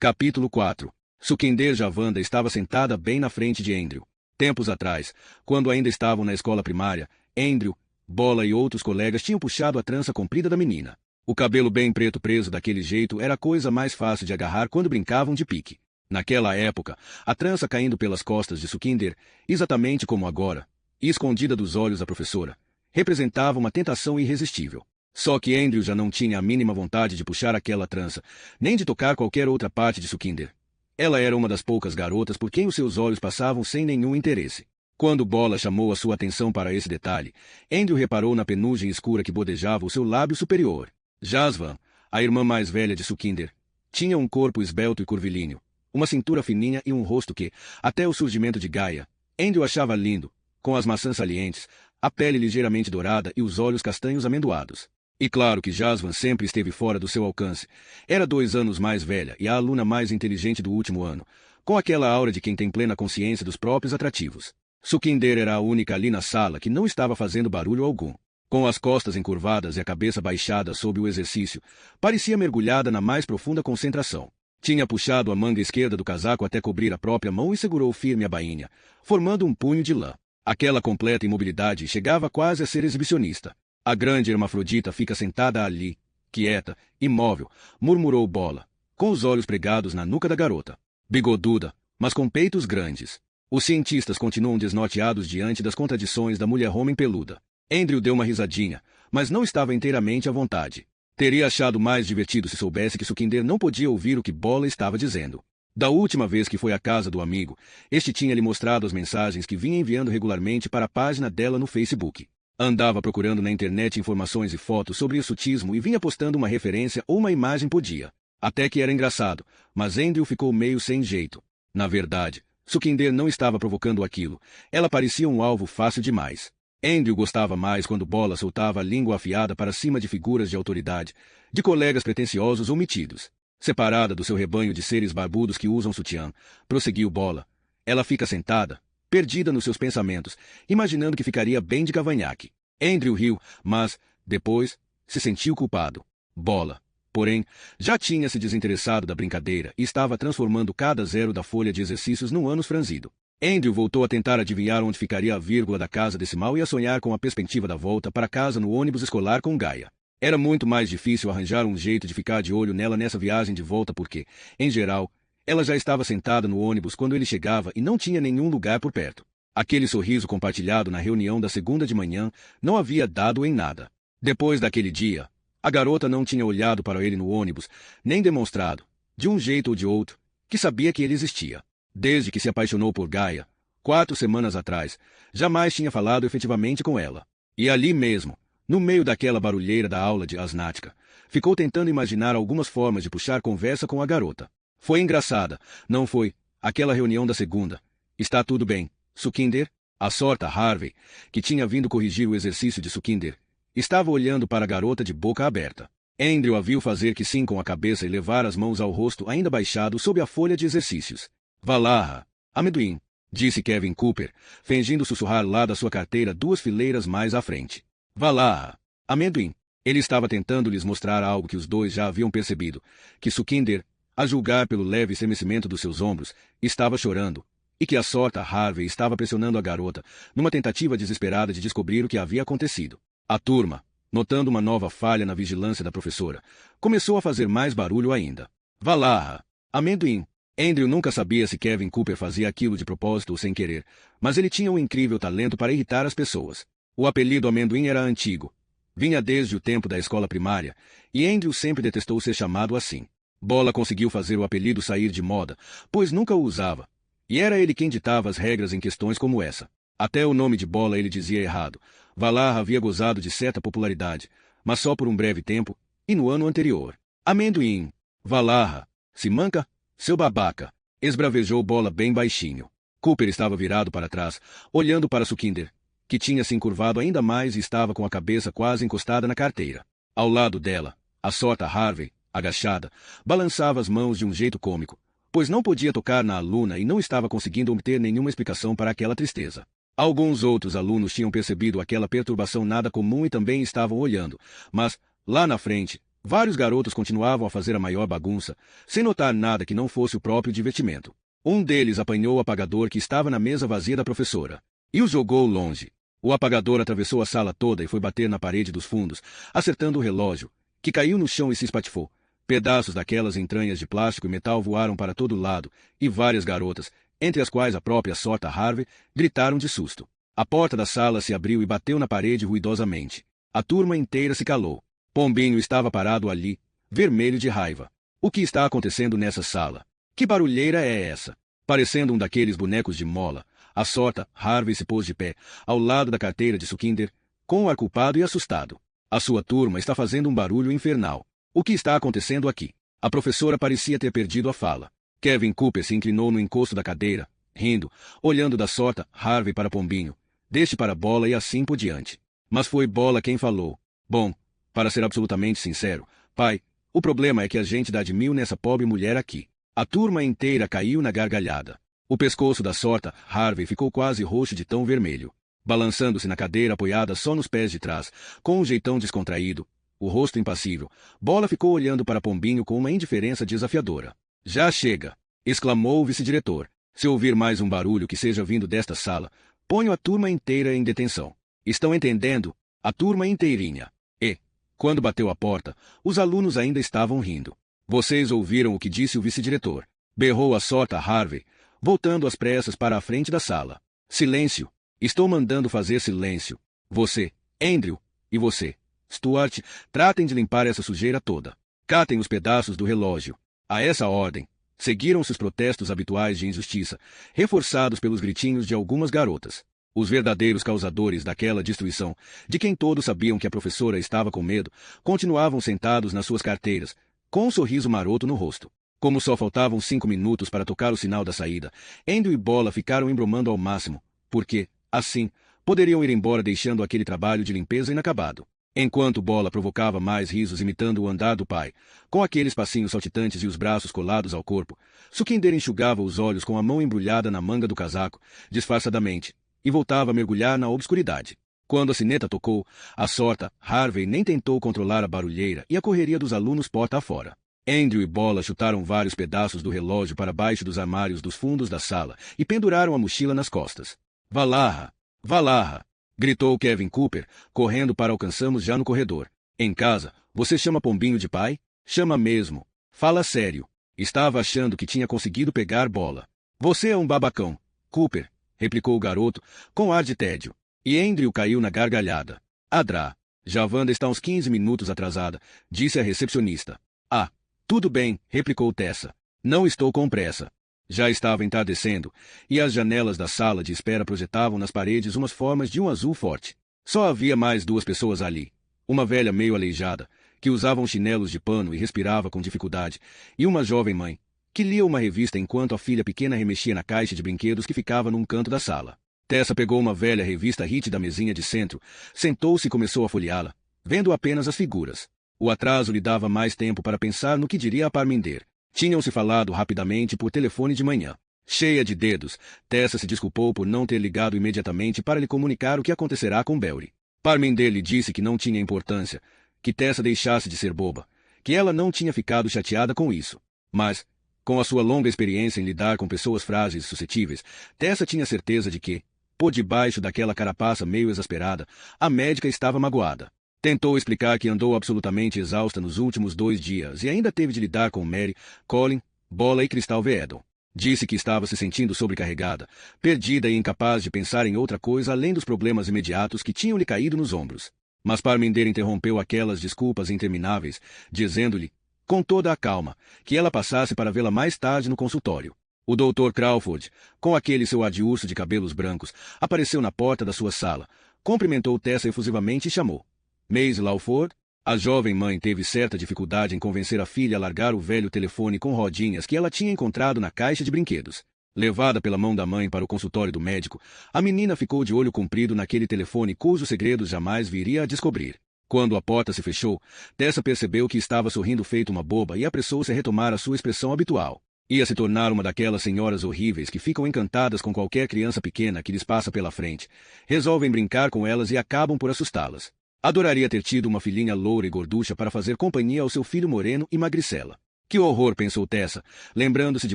Capítulo 4. Sukhinder Javanda estava sentada bem na frente de Andrew. Tempos atrás, quando ainda estavam na escola primária, Andrew, Bola e outros colegas tinham puxado a trança comprida da menina. O cabelo bem preto preso daquele jeito era a coisa mais fácil de agarrar quando brincavam de pique. Naquela época, a trança caindo pelas costas de Sukhinder, exatamente como agora, e escondida dos olhos da professora, representava uma tentação irresistível. Só que Andrew já não tinha a mínima vontade de puxar aquela trança, nem de tocar qualquer outra parte de Sukhinder. Ela era uma das poucas garotas por quem os seus olhos passavam sem nenhum interesse. Quando Bola chamou a sua atenção para esse detalhe, Andrew reparou na penugem escura que bordejava o seu lábio superior. Jasvan, a irmã mais velha de Sukhinder, tinha um corpo esbelto e curvilíneo, uma cintura fininha e um rosto que, até o surgimento de Gaia, Andrew achava lindo, com as maçãs salientes, a pele ligeiramente dourada e os olhos castanhos amendoados. E claro que Jasvan sempre esteve fora do seu alcance. Era 2 anos mais velha e a aluna mais inteligente do último ano, com aquela aura de quem tem plena consciência dos próprios atrativos. Sukhinder era a única ali na sala que não estava fazendo barulho algum. Com as costas encurvadas e a cabeça baixada sob o exercício, parecia mergulhada na mais profunda concentração. Tinha puxado a manga esquerda do casaco até cobrir a própria mão e segurou firme a bainha, formando um punho de lã. Aquela completa imobilidade chegava quase a ser exibicionista. A grande hermafrodita fica sentada ali, quieta, imóvel, murmurou Bola, com os olhos pregados na nuca da garota. Bigoduda, mas com peitos grandes. Os cientistas continuam desnorteados diante das contradições da mulher-homem peluda. Andrew deu uma risadinha, mas não estava inteiramente à vontade. Teria achado mais divertido se soubesse que Sukhinder não podia ouvir o que Bola estava dizendo. Da última vez que foi à casa do amigo, este tinha lhe mostrado as mensagens que vinha enviando regularmente para a página dela no Facebook. Andava procurando na internet informações e fotos sobre hirsutismo e vinha postando uma referência ou uma imagem por dia. Até que era engraçado, mas Andrew ficou meio sem jeito. Na verdade, Sukhinder não estava provocando aquilo. Ela parecia um alvo fácil demais. Andrew gostava mais quando Bola soltava a língua afiada para cima de figuras de autoridade, de colegas pretensiosos ou metidos. Separada do seu rebanho de seres barbudos que usam sutiã, prosseguiu Bola. Ela fica sentada, perdida nos seus pensamentos, imaginando que ficaria bem de cavanhaque. Andrew riu, mas, depois, se sentiu culpado. Bola, porém, já tinha se desinteressado da brincadeira e estava transformando cada zero da folha de exercícios num ânus franzido. Andrew voltou a tentar adivinhar onde ficaria a vírgula da casa decimal e a sonhar com a perspectiva da volta para casa no ônibus escolar com Gaia. Era muito mais difícil arranjar um jeito de ficar de olho nela nessa viagem de volta porque, em geral, ela já estava sentada no ônibus quando ele chegava e não tinha nenhum lugar por perto. Aquele sorriso compartilhado na reunião da segunda de manhã não havia dado em nada. Depois daquele dia, a garota não tinha olhado para ele no ônibus, nem demonstrado, de um jeito ou de outro, que sabia que ele existia. Desde que se apaixonou por Gaia, 4 semanas atrás, jamais tinha falado efetivamente com ela. E ali mesmo, no meio daquela barulheira da aula de asnática, ficou tentando imaginar algumas formas de puxar conversa com a garota. Foi engraçada, não foi? Aquela reunião da segunda. Está tudo bem, Sukhinder? A sorta Harvey, que tinha vindo corrigir o exercício de Sukhinder, estava olhando para a garota de boca aberta. Andrew a viu fazer que sim com a cabeça e levar as mãos ao rosto ainda baixado sob a folha de exercícios. Valaha, amendoim, disse Kevin Cooper, fingindo sussurrar lá da sua carteira 2 fileiras mais à frente. Valaha, amendoim. Ele estava tentando lhes mostrar algo que os dois já haviam percebido, que Sukhinder, a julgar pelo leve estremecimento dos seus ombros, estava chorando, e que a sorta Harvey estava pressionando a garota, numa tentativa desesperada de descobrir o que havia acontecido. A turma, notando uma nova falha na vigilância da professora, começou a fazer mais barulho ainda. Valaha, amendoim. Andrew nunca sabia se Kevin Cooper fazia aquilo de propósito ou sem querer, mas ele tinha um incrível talento para irritar as pessoas. O apelido amendoim era antigo. Vinha desde o tempo da escola primária, e Andrew sempre detestou ser chamado assim. Bola conseguiu fazer o apelido sair de moda, pois nunca o usava. E era ele quem ditava as regras em questões como essa. Até o nome de Bola ele dizia errado. Valaha havia gozado de certa popularidade, mas só por um breve tempo, e no ano anterior. Amendoim. Valaha. Se manca, seu babaca. Esbravejou Bola bem baixinho. Cooper estava virado para trás, olhando para Sukhinder, que tinha se encurvado ainda mais e estava com a cabeça quase encostada na carteira. Ao lado dela, a sorta Harvey, agachada, balançava as mãos de um jeito cômico, pois não podia tocar na aluna e não estava conseguindo obter nenhuma explicação para aquela tristeza. Alguns outros alunos tinham percebido aquela perturbação nada comum e também estavam olhando, mas, lá na frente, vários garotos continuavam a fazer a maior bagunça, sem notar nada que não fosse o próprio divertimento. Um deles apanhou o apagador que estava na mesa vazia da professora e o jogou longe. O apagador atravessou a sala toda e foi bater na parede dos fundos, acertando o relógio, que caiu no chão e se espatifou. Pedaços daquelas entranhas de plástico e metal voaram para todo lado, e várias garotas, entre as quais a própria sorta Harvey, gritaram de susto. A porta da sala se abriu e bateu na parede ruidosamente. A turma inteira se calou. Pombinho estava parado ali, vermelho de raiva. O que está acontecendo nessa sala? Que barulheira é essa? Parecendo um daqueles bonecos de mola, a sorta Harvey se pôs de pé, ao lado da carteira de Sukhinder, com o ar culpado e assustado. A sua turma está fazendo um barulho infernal. O que está acontecendo aqui? A professora parecia ter perdido a fala. Kevin Cooper se inclinou no encosto da cadeira, rindo, olhando da sorta Harvey para Pombinho, deste para Bola e assim por diante. Mas foi Bola quem falou. Bom, para ser absolutamente sincero, pai, o problema é que a gente dá de 1000 nessa pobre mulher aqui. A turma inteira caiu na gargalhada. O pescoço da sorta Harvey ficou quase roxo de tão vermelho. Balançando-se na cadeira apoiada só nos pés de trás, com um jeitão descontraído, o rosto impassível, Bola ficou olhando para Pombinho com uma indiferença desafiadora. Já chega! Exclamou o vice-diretor. Se ouvir mais um barulho que seja vindo desta sala, ponho a turma inteira em detenção. Estão entendendo? A turma inteirinha. E, quando bateu a porta, os alunos ainda estavam rindo. Vocês ouviram o que disse o vice-diretor. Berrou a sorta Harvey, voltando às pressas para a frente da sala. Silêncio! Estou mandando fazer silêncio. Você, Andrew, e você, Stuart, tratem de limpar essa sujeira toda. Catem os pedaços do relógio. A essa ordem, seguiram-se os protestos habituais de injustiça, reforçados pelos gritinhos de algumas garotas. Os verdadeiros causadores daquela destruição, de quem todos sabiam que a professora estava com medo, continuavam sentados nas suas carteiras, com um sorriso maroto no rosto. Como só faltavam 5 minutos para tocar o sinal da saída, Andrew e Bola ficaram embromando ao máximo, porque, assim, poderiam ir embora deixando aquele trabalho de limpeza inacabado. Enquanto Bola provocava mais risos imitando o andar do pai, com aqueles passinhos saltitantes e os braços colados ao corpo, Sukinder enxugava os olhos com a mão embrulhada na manga do casaco, disfarçadamente, e voltava a mergulhar na obscuridade. Quando a sineta tocou, a sorta, Harvey nem tentou controlar a barulheira e a correria dos alunos porta afora. Andrew e Bola chutaram vários pedaços do relógio para baixo dos armários dos fundos da sala e penduraram a mochila nas costas. Valarra! Valarra! Gritou Kevin Cooper, correndo para alcançamos já no corredor. Em casa, você chama Pombinho de pai? Chama mesmo. Fala sério. Estava achando que tinha conseguido pegar Bola. Você é um babacão, Cooper, replicou o garoto, com ar de tédio. E Andrew caiu na gargalhada. Adrá, Javanda está uns 15 minutos atrasada, disse a recepcionista. Ah, tudo bem, replicou Tessa. Não estou com pressa. Já estava entardecendo, e as janelas da sala de espera projetavam nas paredes umas formas de um azul forte. Só havia mais 2 pessoas ali. Uma velha meio aleijada, que usava chinelos de pano e respirava com dificuldade, e uma jovem mãe, que lia uma revista enquanto a filha pequena remexia na caixa de brinquedos que ficava num canto da sala. Tessa pegou uma velha revista Hit da mesinha de centro, sentou-se e começou a folheá-la, vendo apenas as figuras. O atraso lhe dava mais tempo para pensar no que diria a Parminder. Tinham-se falado rapidamente por telefone de manhã. Cheia de dedos, Tessa se desculpou por não ter ligado imediatamente para lhe comunicar o que acontecerá com Belry. Parminder lhe disse que não tinha importância, que Tessa deixasse de ser boba, que ela não tinha ficado chateada com isso. Mas, com a sua longa experiência em lidar com pessoas frágeis e suscetíveis, Tessa tinha certeza de que, por debaixo daquela carapaça meio exasperada, a médica estava magoada. Tentou explicar que andou absolutamente exausta nos últimos 2 dias e ainda teve de lidar com Mary, Colin, Bola e Cristal Veedon. Disse que estava se sentindo sobrecarregada, perdida e incapaz de pensar em outra coisa além dos problemas imediatos que tinham lhe caído nos ombros. Mas Parminder interrompeu aquelas desculpas intermináveis, dizendo-lhe, com toda a calma, que ela passasse para vê-la mais tarde no consultório. O Dr. Crawford, com aquele seu ar de urso de cabelos brancos, apareceu na porta da sua sala, cumprimentou Tessa efusivamente e chamou. Maisie Lawford? A jovem mãe teve certa dificuldade em convencer a filha a largar o velho telefone com rodinhas que ela tinha encontrado na caixa de brinquedos. Levada pela mão da mãe para o consultório do médico, a menina ficou de olho comprido naquele telefone cujos segredos jamais viria a descobrir. Quando a porta se fechou, Tessa percebeu que estava sorrindo feito uma boba e apressou-se a retomar a sua expressão habitual. Ia se tornar uma daquelas senhoras horríveis que ficam encantadas com qualquer criança pequena que lhes passa pela frente, resolvem brincar com elas e acabam por assustá-las. Adoraria ter tido uma filhinha loura e gorducha para fazer companhia ao seu filho moreno e magricela. Que horror, pensou Tessa, lembrando-se de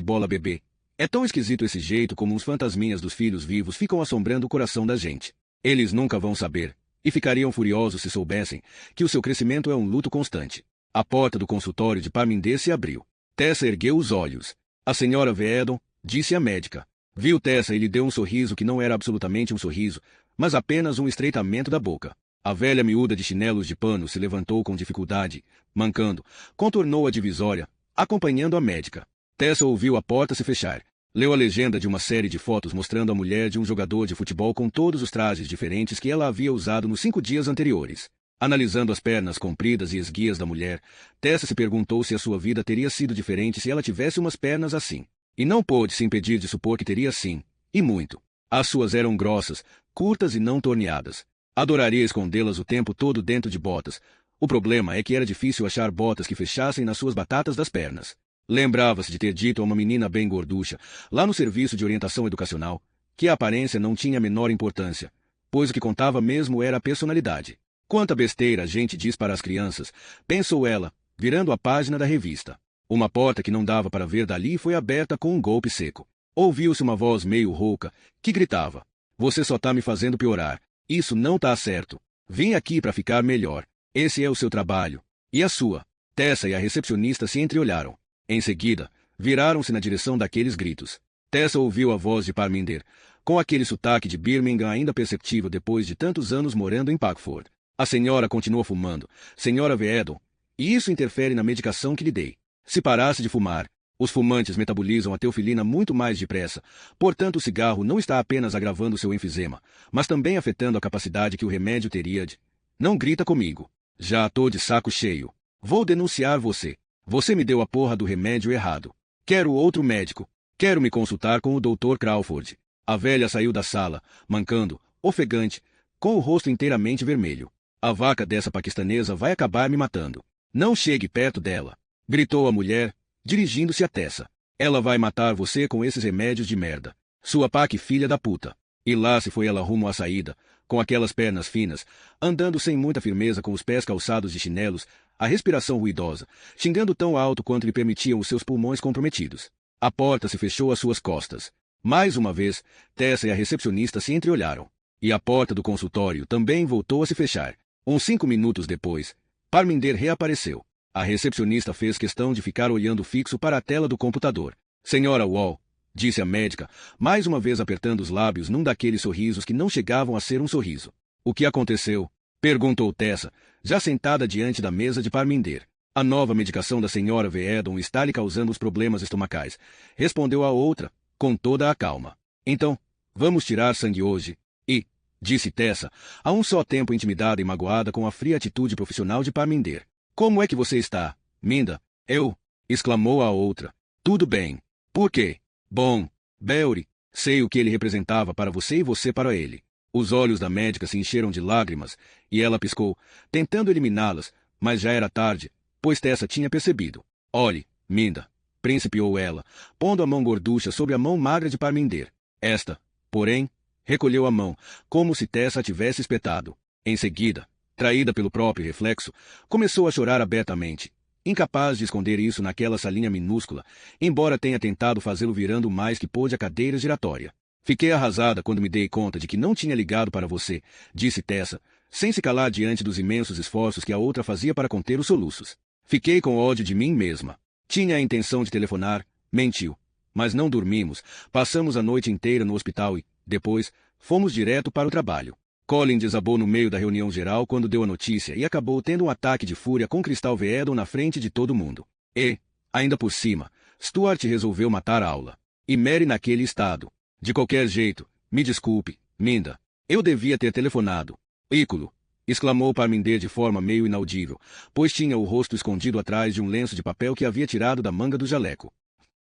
Bola bebê. É tão esquisito esse jeito como uns fantasminhas dos filhos vivos ficam assombrando o coração da gente. Eles nunca vão saber, e ficariam furiosos se soubessem, que o seu crescimento é um luto constante. A porta do consultório de Parminder se abriu. Tessa ergueu os olhos. A senhora Veedon, disse a médica. Viu Tessa e lhe deu um sorriso que não era absolutamente um sorriso, mas apenas um estreitamento da boca. A velha miúda de chinelos de pano se levantou com dificuldade, mancando, contornou a divisória, acompanhando a médica. Tessa ouviu a porta se fechar. Leu a legenda de uma série de fotos mostrando a mulher de um jogador de futebol com todos os trajes diferentes que ela havia usado nos 5 dias anteriores. Analisando as pernas compridas e esguias da mulher, Tessa se perguntou se a sua vida teria sido diferente se ela tivesse umas pernas assim. E não pôde se impedir de supor que teria sim, e muito. As suas eram grossas, curtas e não torneadas. Adoraria escondê-las o tempo todo dentro de botas. O problema é que era difícil achar botas que fechassem nas suas batatas das pernas. Lembrava-se de ter dito a uma menina bem gorducha, lá no serviço de orientação educacional, que a aparência não tinha a menor importância, pois o que contava mesmo era a personalidade. Quanta besteira a gente diz para as crianças, pensou ela, virando a página da revista. Uma porta que não dava para ver dali foi aberta com um golpe seco. Ouviu-se uma voz meio rouca, que gritava: "Você só tá me fazendo piorar. Isso não tá certo. Vim aqui para ficar melhor. Esse é o seu trabalho. E a sua?" Tessa e a recepcionista se entreolharam. Em seguida, viraram-se na direção daqueles gritos. Tessa ouviu a voz de Parminder, com aquele sotaque de Birmingham ainda perceptível depois de tantos anos morando em Packford. "A senhora continua fumando, senhora Veedon, e isso interfere na medicação que lhe dei. Se parasse de fumar, os fumantes metabolizam a teofilina muito mais depressa, portanto o cigarro não está apenas agravando seu enfisema, mas também afetando a capacidade que o remédio teria de... Não grita comigo. Já tô de saco cheio. Vou denunciar você. Você me deu a porra do remédio errado. Quero outro médico. Quero me consultar com o Dr. Crawford." A velha saiu da sala, mancando, ofegante, com o rosto inteiramente vermelho. "A vaca dessa paquistanesa vai acabar me matando. Não chegue perto dela", gritou a mulher, dirigindo-se a Tessa. "Ela vai matar você com esses remédios de merda. Sua paque filha da puta." E lá se foi ela rumo à saída, com aquelas pernas finas, andando sem muita firmeza com os pés calçados de chinelos, a respiração ruidosa, xingando tão alto quanto lhe permitiam os seus pulmões comprometidos. A porta se fechou às suas costas. Mais uma vez, Tessa e a recepcionista se entreolharam. E a porta do consultório também voltou a se fechar. Uns 5 minutos depois, Parminder reapareceu. A recepcionista fez questão de ficar olhando fixo para a tela do computador. "Senhora Wall", disse a médica, mais uma vez apertando os lábios num daqueles sorrisos que não chegavam a ser um sorriso. "O que aconteceu?" perguntou Tessa, já sentada diante da mesa de Parminder. "A nova medicação da senhora Veedon está lhe causando os problemas estomacais", respondeu a outra, com toda a calma. "Então, vamos tirar sangue hoje." "E", disse Tessa, a um só tempo intimidada e magoada com a fria atitude profissional de Parminder. "Como é que você está, Minda?" "Eu", exclamou a outra. "Tudo bem." "Por quê?" "Bom, Belry, sei o que ele representava para você e você para ele." Os olhos da médica se encheram de lágrimas, e ela piscou, tentando eliminá-las, mas já era tarde, pois Tessa tinha percebido. "Olhe, Minda", principiou ela, pondo a mão gorducha sobre a mão magra de Parminder. Esta, porém, recolheu a mão, como se Tessa a tivesse espetado. Em seguida, traída pelo próprio reflexo, começou a chorar abertamente, incapaz de esconder isso naquela salinha minúscula, embora tenha tentado fazê-lo virando o mais que pôde a cadeira giratória. "Fiquei arrasada quando me dei conta de que não tinha ligado para você", disse Tessa, sem se calar diante dos imensos esforços que a outra fazia para conter os soluços. "Fiquei com ódio de mim mesma. Tinha a intenção de telefonar", mentiu. "Mas não dormimos, passamos a noite inteira no hospital e, depois, fomos direto para o trabalho." Colin desabou no meio da reunião geral quando deu a notícia e acabou tendo um ataque de fúria com Cristal Veedon na frente de todo mundo. E, ainda por cima, Stuart resolveu matar a aula. E Mary naquele estado. "De qualquer jeito, me desculpe, Minda. Eu devia ter telefonado." "Ícolo", exclamou Parminder de forma meio inaudível, pois tinha o rosto escondido atrás de um lenço de papel que havia tirado da manga do jaleco.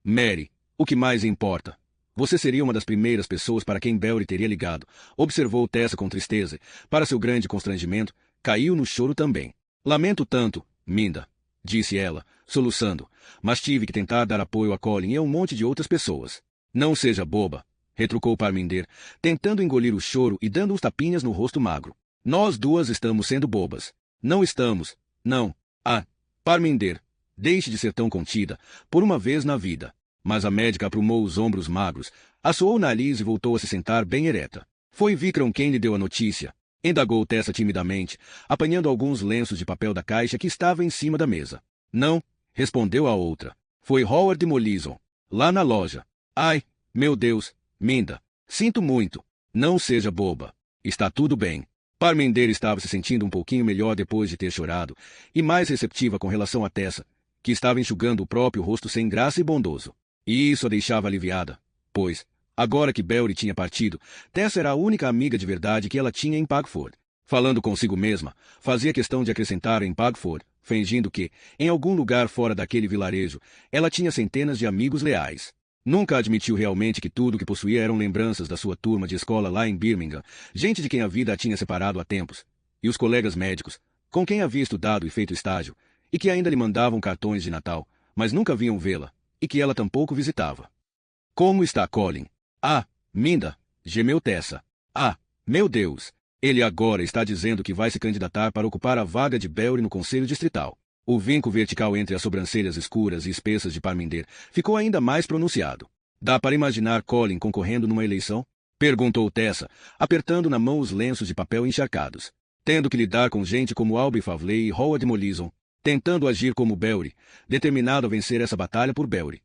"Mary, o que mais importa? Você seria uma das primeiras pessoas para quem Belry teria ligado", observou Tessa com tristeza, e, para seu grande constrangimento, caiu no choro também. "Lamento tanto, Minda", disse ela, soluçando, "mas tive que tentar dar apoio a Colin e a um monte de outras pessoas." "Não seja boba", retrucou Parminder, tentando engolir o choro e dando uns tapinhas no rosto magro. "Nós duas estamos sendo bobas." "Não estamos. Não." "Ah, Parminder, deixe de ser tão contida, por uma vez na vida." Mas a médica aprumou os ombros magros, assoou o nariz e voltou a se sentar bem ereta. "Foi Vikram quem lhe deu a notícia?" indagou Tessa timidamente, apanhando alguns lenços de papel da caixa que estava em cima da mesa. "Não", respondeu a outra. "Foi Howard Mollison, lá na loja." "Ai, meu Deus, Minda, sinto muito." "Não seja boba. Está tudo bem." Parminder estava se sentindo um pouquinho melhor depois de ter chorado, e mais receptiva com relação a Tessa, que estava enxugando o próprio rosto sem graça e bondoso. E isso a deixava aliviada, pois, agora que Belry tinha partido, Tessa era a única amiga de verdade que ela tinha em Packford. Falando consigo mesma, fazia questão de acrescentar em Packford, fingindo que, em algum lugar fora daquele vilarejo, ela tinha centenas de amigos leais. Nunca admitiu realmente que tudo o que possuía eram lembranças da sua turma de escola lá em Birmingham, gente de quem a vida a tinha separado há tempos, e os colegas médicos, com quem havia estudado e feito estágio, e que ainda lhe mandavam cartões de Natal, mas nunca vinham vê-la, e que ela tampouco visitava. "Como está Colin?" "Ah, Minda", gemeu Tessa. "Ah, meu Deus, ele agora está dizendo que vai se candidatar para ocupar a vaga de Belry no Conselho Distrital." O vinco vertical entre as sobrancelhas escuras e espessas de Parminder ficou ainda mais pronunciado. Dá para imaginar Colin concorrendo numa eleição? Perguntou Tessa, apertando na mão os lenços de papel encharcados. Tendo que lidar com gente como Albie Favley e Howard Mollison, tentando agir como Belry, determinado a vencer essa batalha por Belry.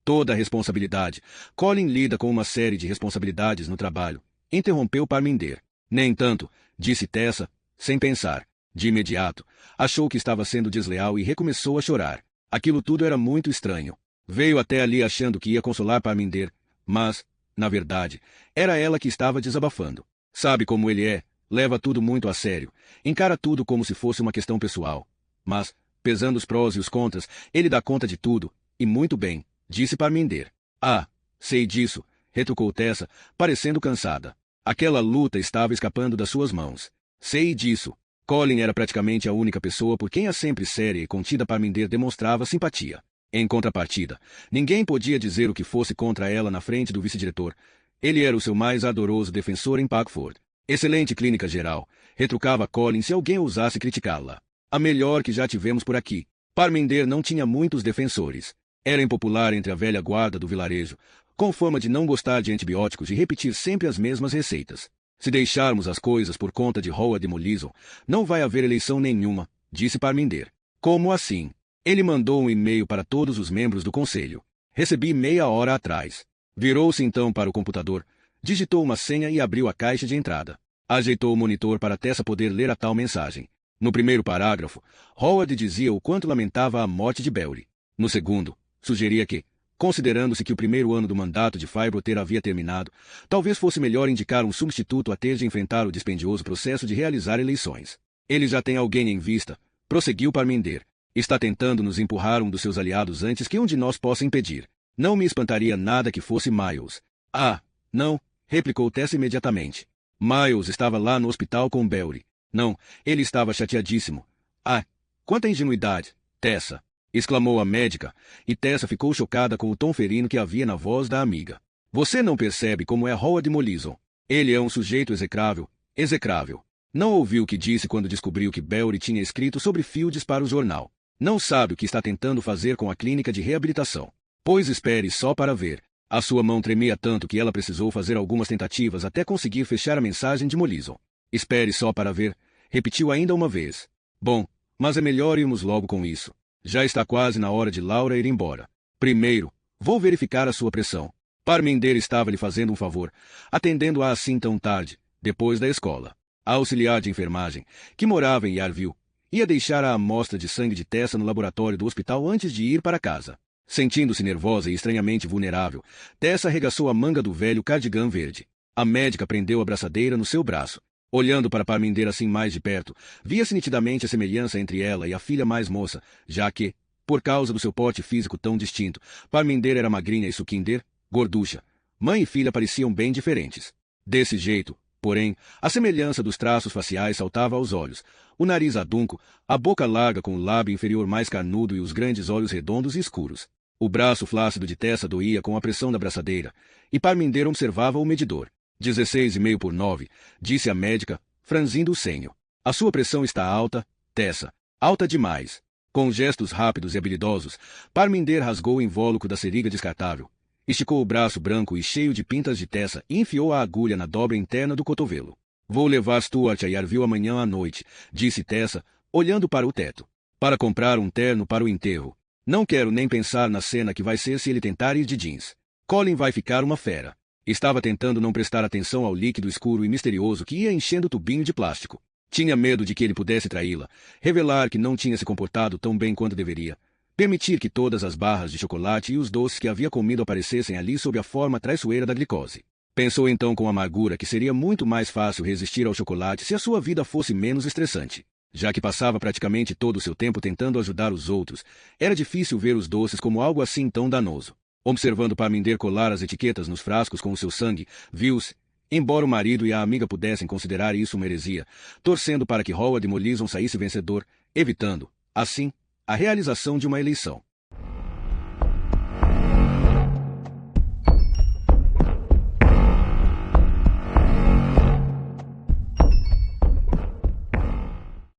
Toda a responsabilidade. Colin lida com uma série de responsabilidades no trabalho. Interrompeu Parminder. Nem tanto, disse Tessa, sem pensar. De imediato, achou que estava sendo desleal e recomeçou a chorar. Aquilo tudo era muito estranho. Veio até ali achando que ia consolar Parminder, mas, na verdade, era ela que estava desabafando. Sabe como ele é, leva tudo muito a sério, encara tudo como se fosse uma questão pessoal. Mas, pesando os prós e os contras, ele dá conta de tudo, e muito bem, disse Parminder. Ah, sei disso, retrucou Tessa, parecendo cansada. Aquela luta estava escapando das suas mãos. Sei disso. Colin era praticamente a única pessoa por quem a sempre séria e contida Parminder demonstrava simpatia. Em contrapartida, ninguém podia dizer o que fosse contra ela na frente do vice-diretor. Ele era o seu mais ardoroso defensor em Packford. Excelente clínica geral, retrucava Colin se alguém ousasse criticá-la. A melhor que já tivemos por aqui. Parminder não tinha muitos defensores. Era impopular entre a velha guarda do vilarejo, com fama de não gostar de antibióticos e repetir sempre as mesmas receitas. Se deixarmos as coisas por conta de Howard Mollison, não vai haver eleição nenhuma, disse Parminder. Como assim? Ele mandou um e-mail para todos os membros do conselho. Recebi meia hora atrás. Virou-se então para o computador, digitou uma senha e abriu a caixa de entrada. Ajeitou o monitor para Tessa poder ler a tal mensagem. No primeiro parágrafo, Howard dizia o quanto lamentava a morte de Belry. No segundo, sugeria que, considerando-se que o primeiro ano do mandato de Firebroter havia terminado, talvez fosse melhor indicar um substituto a ter de enfrentar o dispendioso processo de realizar eleições. Ele já tem alguém em vista, prosseguiu Parminder. Está tentando nos empurrar um dos seus aliados antes que um de nós possa impedir. Não me espantaria nada que fosse Miles. Ah, não, replicou Tessa imediatamente. Miles estava lá no hospital com Belry. Não, ele estava chateadíssimo. Ah, quanta ingenuidade, Tessa! Exclamou a médica, e Tessa ficou chocada com o tom ferino que havia na voz da amiga. Você não percebe como é Howard Mollison. Ele é um sujeito execrável, execrável. Não ouviu o que disse quando descobriu que Belry tinha escrito sobre Fields para o jornal. Não sabe o que está tentando fazer com a clínica de reabilitação. Pois espere só para ver. A sua mão tremia tanto que ela precisou fazer algumas tentativas até conseguir fechar a mensagem de Mollison. Espere só para ver, repetiu ainda uma vez. Bom, mas é melhor irmos logo com isso. Já está quase na hora de Laura ir embora. Primeiro, vou verificar a sua pressão. Parminder estava lhe fazendo um favor, atendendo-a assim tão tarde, depois da escola. A auxiliar de enfermagem, que morava em Yarville, ia deixar a amostra de sangue de Tessa no laboratório do hospital antes de ir para casa. Sentindo-se nervosa e estranhamente vulnerável, Tessa arregaçou a manga do velho cardigan verde. A médica prendeu a braçadeira no seu braço. Olhando para Parminder assim mais de perto, via-se nitidamente a semelhança entre ela e a filha mais moça, já que, por causa do seu porte físico tão distinto, Parminder era magrinha e Sukinder, gorducha. Mãe e filha pareciam bem diferentes. Desse jeito, porém, a semelhança dos traços faciais saltava aos olhos. O nariz adunco, a boca larga com o lábio inferior mais carnudo e os grandes olhos redondos e escuros. O braço flácido de Tessa doía com a pressão da braçadeira, e Parminder observava o medidor. 16,5 por 9, disse a médica, franzindo o senho. A sua pressão está alta, Tessa. Alta demais. Com gestos rápidos e habilidosos, Parminder rasgou o invólucro da seringa descartável. Esticou o braço branco e cheio de pintas de Tessa e enfiou a agulha na dobra interna do cotovelo. Vou levar Stuart a Yarville amanhã à noite, disse Tessa, olhando para o teto. Para comprar um terno para o enterro. Não quero nem pensar na cena que vai ser se ele tentar ir de jeans. Colin vai ficar uma fera. Estava tentando não prestar atenção ao líquido escuro e misterioso que ia enchendo o tubinho de plástico. Tinha medo de que ele pudesse traí-la, revelar que não tinha se comportado tão bem quanto deveria, permitir que todas as barras de chocolate e os doces que havia comido aparecessem ali sob a forma traiçoeira da glicose. Pensou então com amargura que seria muito mais fácil resistir ao chocolate se a sua vida fosse menos estressante. Já que passava praticamente todo o seu tempo tentando ajudar os outros, era difícil ver os doces como algo assim tão danoso. Observando Parminder colar as etiquetas nos frascos com o seu sangue, viu-se, embora o marido e a amiga pudessem considerar isso uma heresia, torcendo para que Howard Mollison saísse vencedor, evitando, assim, a realização de uma eleição.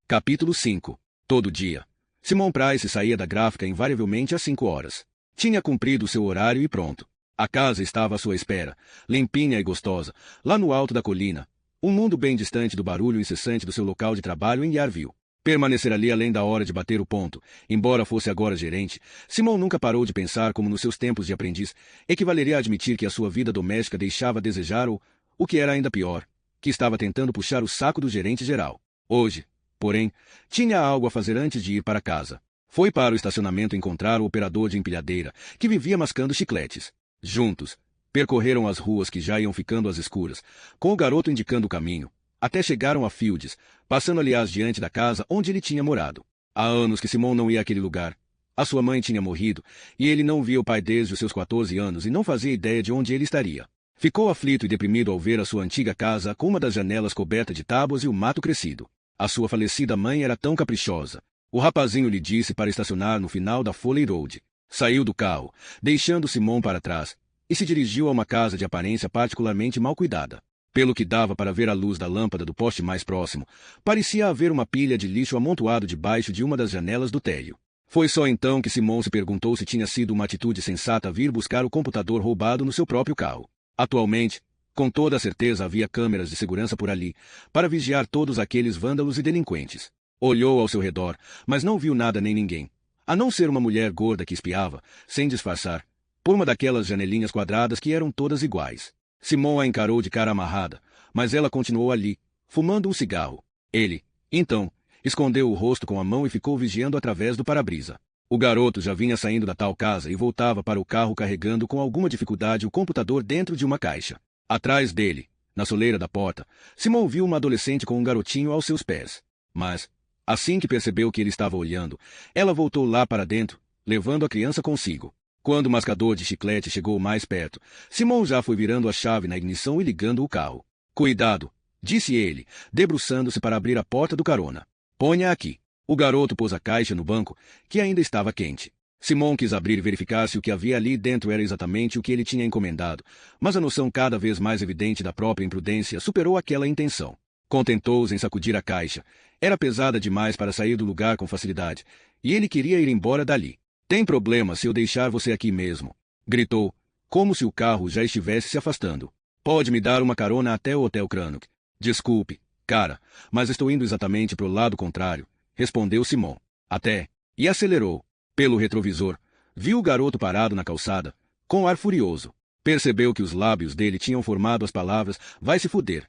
Capítulo 5. Todo dia. Simon Price saía da gráfica invariavelmente às 5 horas. Tinha cumprido seu horário e pronto. A casa estava à sua espera, limpinha e gostosa, lá no alto da colina, um mundo bem distante do barulho incessante do seu local de trabalho em Yarville. Permanecer ali além da hora de bater o ponto, embora fosse agora gerente, Simon nunca parou de pensar como nos seus tempos de aprendiz, equivaleria a admitir que a sua vida doméstica deixava a desejar ou, o que era ainda pior, que estava tentando puxar o saco do gerente geral. Hoje, porém, tinha algo a fazer antes de ir para casa. Foi para o estacionamento encontrar o operador de empilhadeira, que vivia mascando chicletes. Juntos, percorreram as ruas que já iam ficando às escuras, com o garoto indicando o caminho, até chegaram a Fields, passando aliás diante da casa onde ele tinha morado. Há anos que Simon não ia àquele lugar. A sua mãe tinha morrido, e ele não via o pai desde os seus 14 anos e não fazia ideia de onde ele estaria. Ficou aflito e deprimido ao ver a sua antiga casa com uma das janelas coberta de tábuas e o mato crescido. A sua falecida mãe era tão caprichosa. O rapazinho lhe disse para estacionar no final da Foley Road. Saiu do carro, deixando Simon para trás, e se dirigiu a uma casa de aparência particularmente mal cuidada. Pelo que dava para ver a luz da lâmpada do poste mais próximo, parecia haver uma pilha de lixo amontoado debaixo de uma das janelas do térreo. Foi só então que Simon se perguntou se tinha sido uma atitude sensata vir buscar o computador roubado no seu próprio carro. Atualmente, com toda a certeza havia câmeras de segurança por ali, para vigiar todos aqueles vândalos e delinquentes. Olhou ao seu redor, mas não viu nada nem ninguém, a não ser uma mulher gorda que espiava, sem disfarçar, por uma daquelas janelinhas quadradas que eram todas iguais. Simon a encarou de cara amarrada, mas ela continuou ali, fumando um cigarro. Ele, então, escondeu o rosto com a mão e ficou vigiando através do para-brisa. O garoto já vinha saindo da tal casa e voltava para o carro carregando com alguma dificuldade o computador dentro de uma caixa. Atrás dele, na soleira da porta, Simon viu uma adolescente com um garotinho aos seus pés. Mas, assim que percebeu que ele estava olhando, ela voltou lá para dentro, levando a criança consigo. Quando o mascador de chiclete chegou mais perto, Simon já foi virando a chave na ignição e ligando o carro. Cuidado, disse ele, debruçando-se para abrir a porta do carona. Ponha aqui. O garoto pôs a caixa no banco, que ainda estava quente. Simon quis abrir e verificar se o que havia ali dentro era exatamente o que ele tinha encomendado, mas a noção cada vez mais evidente da própria imprudência superou aquela intenção. Contentou-se em sacudir a caixa. Era pesada demais para sair do lugar com facilidade, e ele queria ir embora dali. Tem problema se eu deixar você aqui mesmo? Gritou, como se o carro já estivesse se afastando. Pode me dar uma carona até o Hotel Crannock? Desculpe, cara, mas estou indo exatamente para o lado contrário, respondeu Simon. Até, e acelerou. Pelo retrovisor, viu o garoto parado na calçada, com ar furioso. Percebeu que os lábios dele tinham formado as palavras, vai se fuder.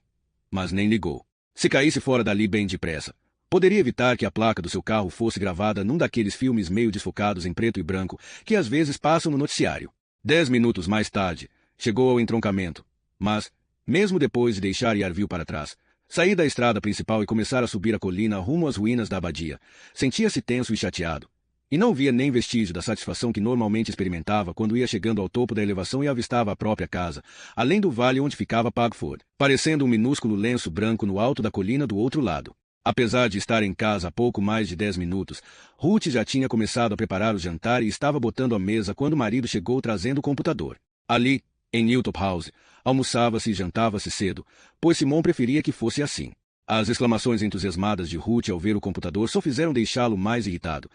Mas nem ligou. Se caísse fora dali bem depressa, poderia evitar que a placa do seu carro fosse gravada num daqueles filmes meio desfocados em preto e branco que às vezes passam no noticiário. 10 minutos mais tarde, chegou ao entroncamento. Mas, mesmo depois de deixar Yarville para trás, sair da estrada principal e começar a subir a colina rumo às ruínas da abadia, sentia-se tenso e chateado. E não via nem vestígio da satisfação que normalmente experimentava quando ia chegando ao topo da elevação e avistava a própria casa, além do vale onde ficava Pagford, parecendo um minúsculo lenço branco no alto da colina do outro lado. Apesar de estar em casa há pouco mais de 10 minutos, Ruth já tinha começado a preparar o jantar e estava botando à mesa quando o marido chegou trazendo o computador. Ali, em Newton House, almoçava-se e jantava-se cedo, pois Simon preferia que fosse assim. As exclamações entusiasmadas de Ruth ao ver o computador só fizeram deixá-lo mais irritado.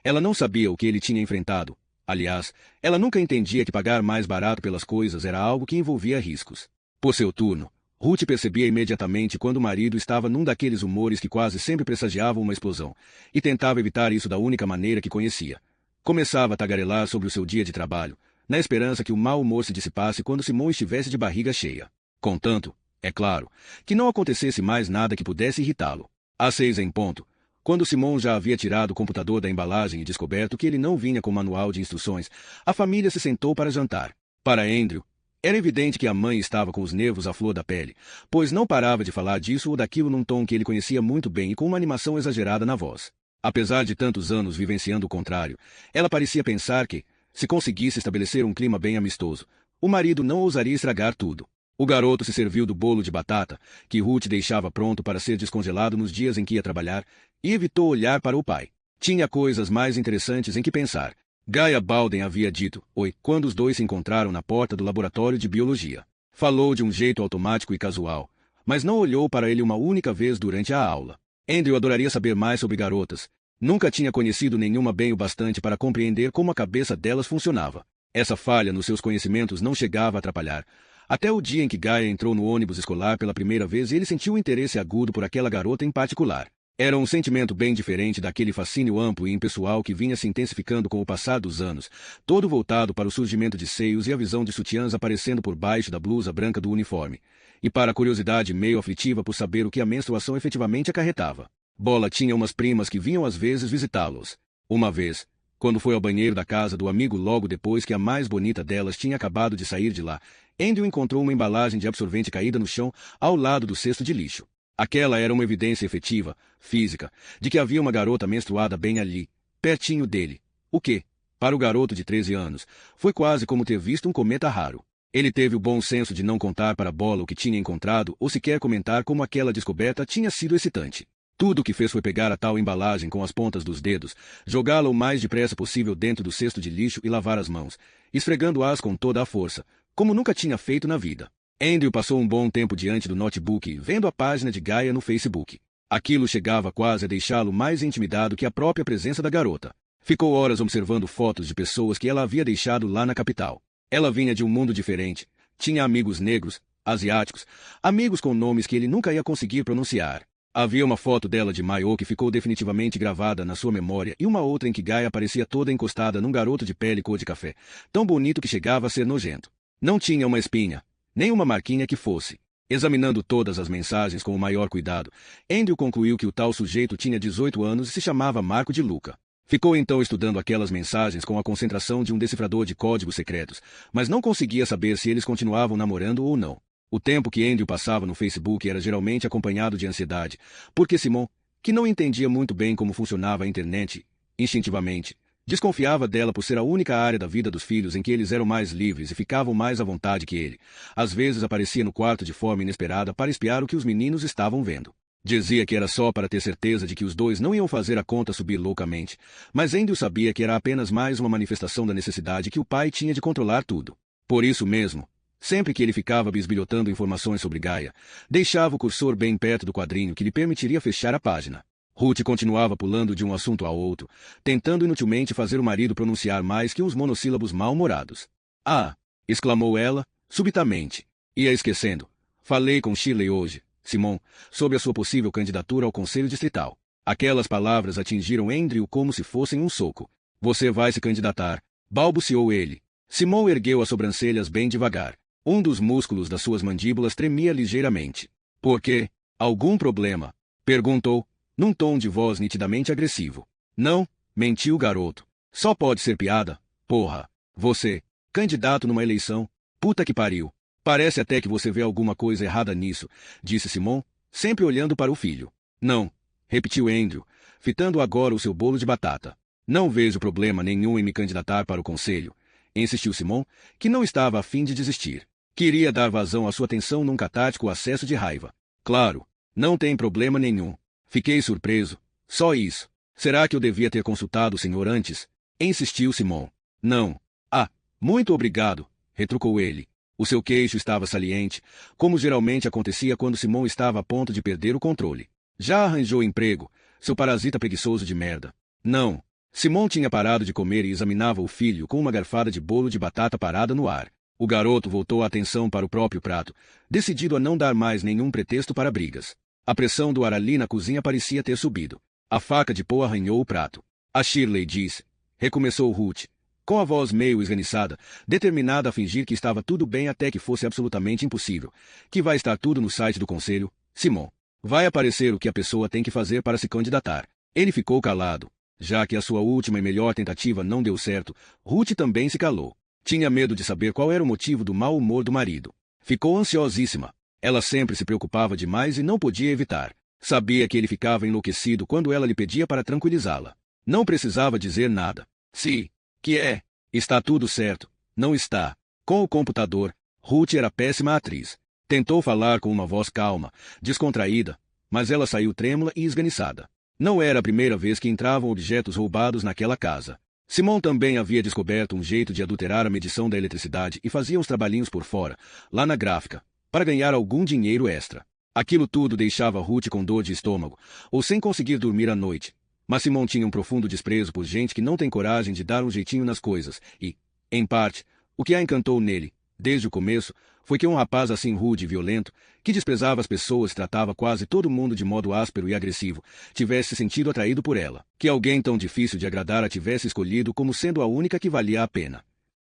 Ela não sabia o que ele tinha enfrentado. Aliás, ela nunca entendia que pagar mais barato pelas coisas era algo que envolvia riscos. Por seu turno, Ruth percebia imediatamente quando o marido estava num daqueles humores que quase sempre pressagiavam uma explosão, e tentava evitar isso da única maneira que conhecia. Começava a tagarelar sobre o seu dia de trabalho, na esperança que o mau humor se dissipasse quando Simon estivesse de barriga cheia. Contanto, é claro, que não acontecesse mais nada que pudesse irritá-lo. Às 6 em ponto, quando Simon já havia tirado o computador da embalagem e descoberto que ele não vinha com manual de instruções, a família se sentou para jantar. Para Andrew, era evidente que a mãe estava com os nervos à flor da pele, pois não parava de falar disso ou daquilo num tom que ele conhecia muito bem e com uma animação exagerada na voz. Apesar de tantos anos vivenciando o contrário, ela parecia pensar que, se conseguisse estabelecer um clima bem amistoso, o marido não ousaria estragar tudo. O garoto se serviu do bolo de batata, que Ruth deixava pronto para ser descongelado nos dias em que ia trabalhar, e evitou olhar para o pai. Tinha coisas mais interessantes em que pensar. Gaia Baldwin havia dito oi quando os dois se encontraram na porta do laboratório de biologia. Falou de um jeito automático e casual, mas não olhou para ele uma única vez durante a aula. Andrew adoraria saber mais sobre garotas, Nunca tinha conhecido nenhuma bem o bastante para compreender como a cabeça delas funcionava. Essa falha nos seus conhecimentos não chegava a atrapalhar. Até o dia em que Gaia entrou no ônibus escolar pela primeira vez e ele sentiu um interesse agudo por aquela garota em particular. Era um sentimento bem diferente daquele fascínio amplo e impessoal que vinha se intensificando com o passar dos anos, todo voltado para o surgimento de seios e a visão de sutiãs aparecendo por baixo da blusa branca do uniforme, e para a curiosidade meio aflitiva por saber o que a menstruação efetivamente acarretava. Bola tinha umas primas que vinham às vezes visitá-los. Uma vez, quando foi ao banheiro da casa do amigo logo depois que a mais bonita delas tinha acabado de sair de lá, Andrew encontrou uma embalagem de absorvente caída no chão ao lado do cesto de lixo. Aquela era uma evidência efetiva, física, de que havia uma garota menstruada bem ali, pertinho dele. O que, para o garoto de 13 anos, foi quase como ter visto um cometa raro. Ele teve o bom senso de não contar para Bola o que tinha encontrado ou sequer comentar como aquela descoberta tinha sido excitante. Tudo o que fez foi pegar a tal embalagem com as pontas dos dedos, jogá-la o mais depressa possível dentro do cesto de lixo e lavar as mãos, esfregando-as com toda a força, como nunca tinha feito na vida. Andrew passou um bom tempo diante do notebook, vendo a página de Gaia no Facebook. Aquilo chegava quase a deixá-lo mais intimidado que a própria presença da garota. Ficou horas observando fotos de pessoas que ela havia deixado lá na capital. Ela vinha de um mundo diferente. Tinha amigos negros, asiáticos, amigos com nomes que ele nunca ia conseguir pronunciar. Havia uma foto dela de maiô que ficou definitivamente gravada na sua memória e uma outra em que Gaia parecia toda encostada num garoto de pele cor de café, tão bonito que chegava a ser nojento. Não tinha uma espinha, nem uma marquinha que fosse. Examinando todas as mensagens com o maior cuidado, Andrew concluiu que o tal sujeito tinha 18 anos e se chamava Marco de Luca. Ficou então estudando aquelas mensagens com a concentração de um decifrador de códigos secretos, mas não conseguia saber se eles continuavam namorando ou não. O tempo que Andrew passava no Facebook era geralmente acompanhado de ansiedade, porque Simon, que não entendia muito bem como funcionava a internet, instintivamente, desconfiava dela por ser a única área da vida dos filhos em que eles eram mais livres e ficavam mais à vontade que ele. Às vezes aparecia no quarto de forma inesperada para espiar o que os meninos estavam vendo. Dizia que era só para ter certeza de que os dois não iam fazer a conta subir loucamente, mas Andrew sabia que era apenas mais uma manifestação da necessidade que o pai tinha de controlar tudo. Por isso mesmo, sempre que ele ficava bisbilhotando informações sobre Gaia, deixava o cursor bem perto do quadrinho que lhe permitiria fechar a página. Ruth continuava pulando de um assunto ao outro, tentando inutilmente fazer o marido pronunciar mais que uns monossílabos mal-humorados. Ah! Exclamou ela, subitamente. Ia esquecendo. Falei com Shirley hoje, Simon, sobre a sua possível candidatura ao Conselho Distrital. Aquelas palavras atingiram Andrew como se fossem um soco. Você vai se candidatar, balbuciou ele. Simon ergueu as sobrancelhas bem devagar. Um dos músculos das suas mandíbulas tremia ligeiramente. Por quê? Algum problema? Perguntou, num tom de voz nitidamente agressivo. Não, mentiu o garoto. Só pode ser piada, porra. Você, candidato numa eleição, puta que pariu. Parece até que você vê alguma coisa errada nisso, disse Simon, sempre olhando para o filho. Não, repetiu Andrew, fitando agora o seu bolo de batata. Não vejo problema nenhum em me candidatar para o conselho, insistiu Simon, que não estava a fim de desistir. Queria dar vazão à sua tensão num catártico acesso de raiva. Claro, não tem problema nenhum. Fiquei surpreso. Só isso. Será que eu devia ter consultado o senhor antes? Insistiu Simon. Não. Ah, muito obrigado, retrucou ele. O seu queixo estava saliente, como geralmente acontecia quando Simon estava a ponto de perder o controle. Já arranjou emprego, seu parasita preguiçoso de merda. Não. Simon tinha parado de comer e examinava o filho com uma garfada de bolo de batata parada no ar. O garoto voltou a atenção para o próprio prato, decidido a não dar mais nenhum pretexto para brigas. A pressão do ar ali na cozinha parecia ter subido. A faca de pó arranhou o prato. A Shirley disse. Recomeçou Ruth, com a voz meio esganiçada, determinada a fingir que estava tudo bem até que fosse absolutamente impossível. Que vai estar tudo no site do conselho, Simon. Vai aparecer o que a pessoa tem que fazer para se candidatar. Ele ficou calado. Já que a sua última e melhor tentativa não deu certo, Ruth também se calou. Tinha medo de saber qual era o motivo do mau humor do marido. Ficou ansiosíssima. Ela sempre se preocupava demais e não podia evitar. Sabia que ele ficava enlouquecido quando ela lhe pedia para tranquilizá-la. Não precisava dizer nada. Sim, que é? Está tudo certo. Não está. Com o computador, Ruth era péssima atriz. Tentou falar com uma voz calma, descontraída, mas ela saiu trêmula e esganiçada. Não era a primeira vez que entravam objetos roubados naquela casa. Simon também havia descoberto um jeito de adulterar a medição da eletricidade e fazia uns trabalhinhos por fora, lá na gráfica, para ganhar algum dinheiro extra. Aquilo tudo deixava Ruth com dor de estômago, ou sem conseguir dormir à noite. Mas Simão tinha um profundo desprezo por gente que não tem coragem de dar um jeitinho nas coisas, e, em parte, o que a encantou nele, desde o começo, foi que um rapaz assim rude e violento, que desprezava as pessoas e tratava quase todo mundo de modo áspero e agressivo, tivesse se sentido atraído por ela, que alguém tão difícil de agradar a tivesse escolhido como sendo a única que valia a pena.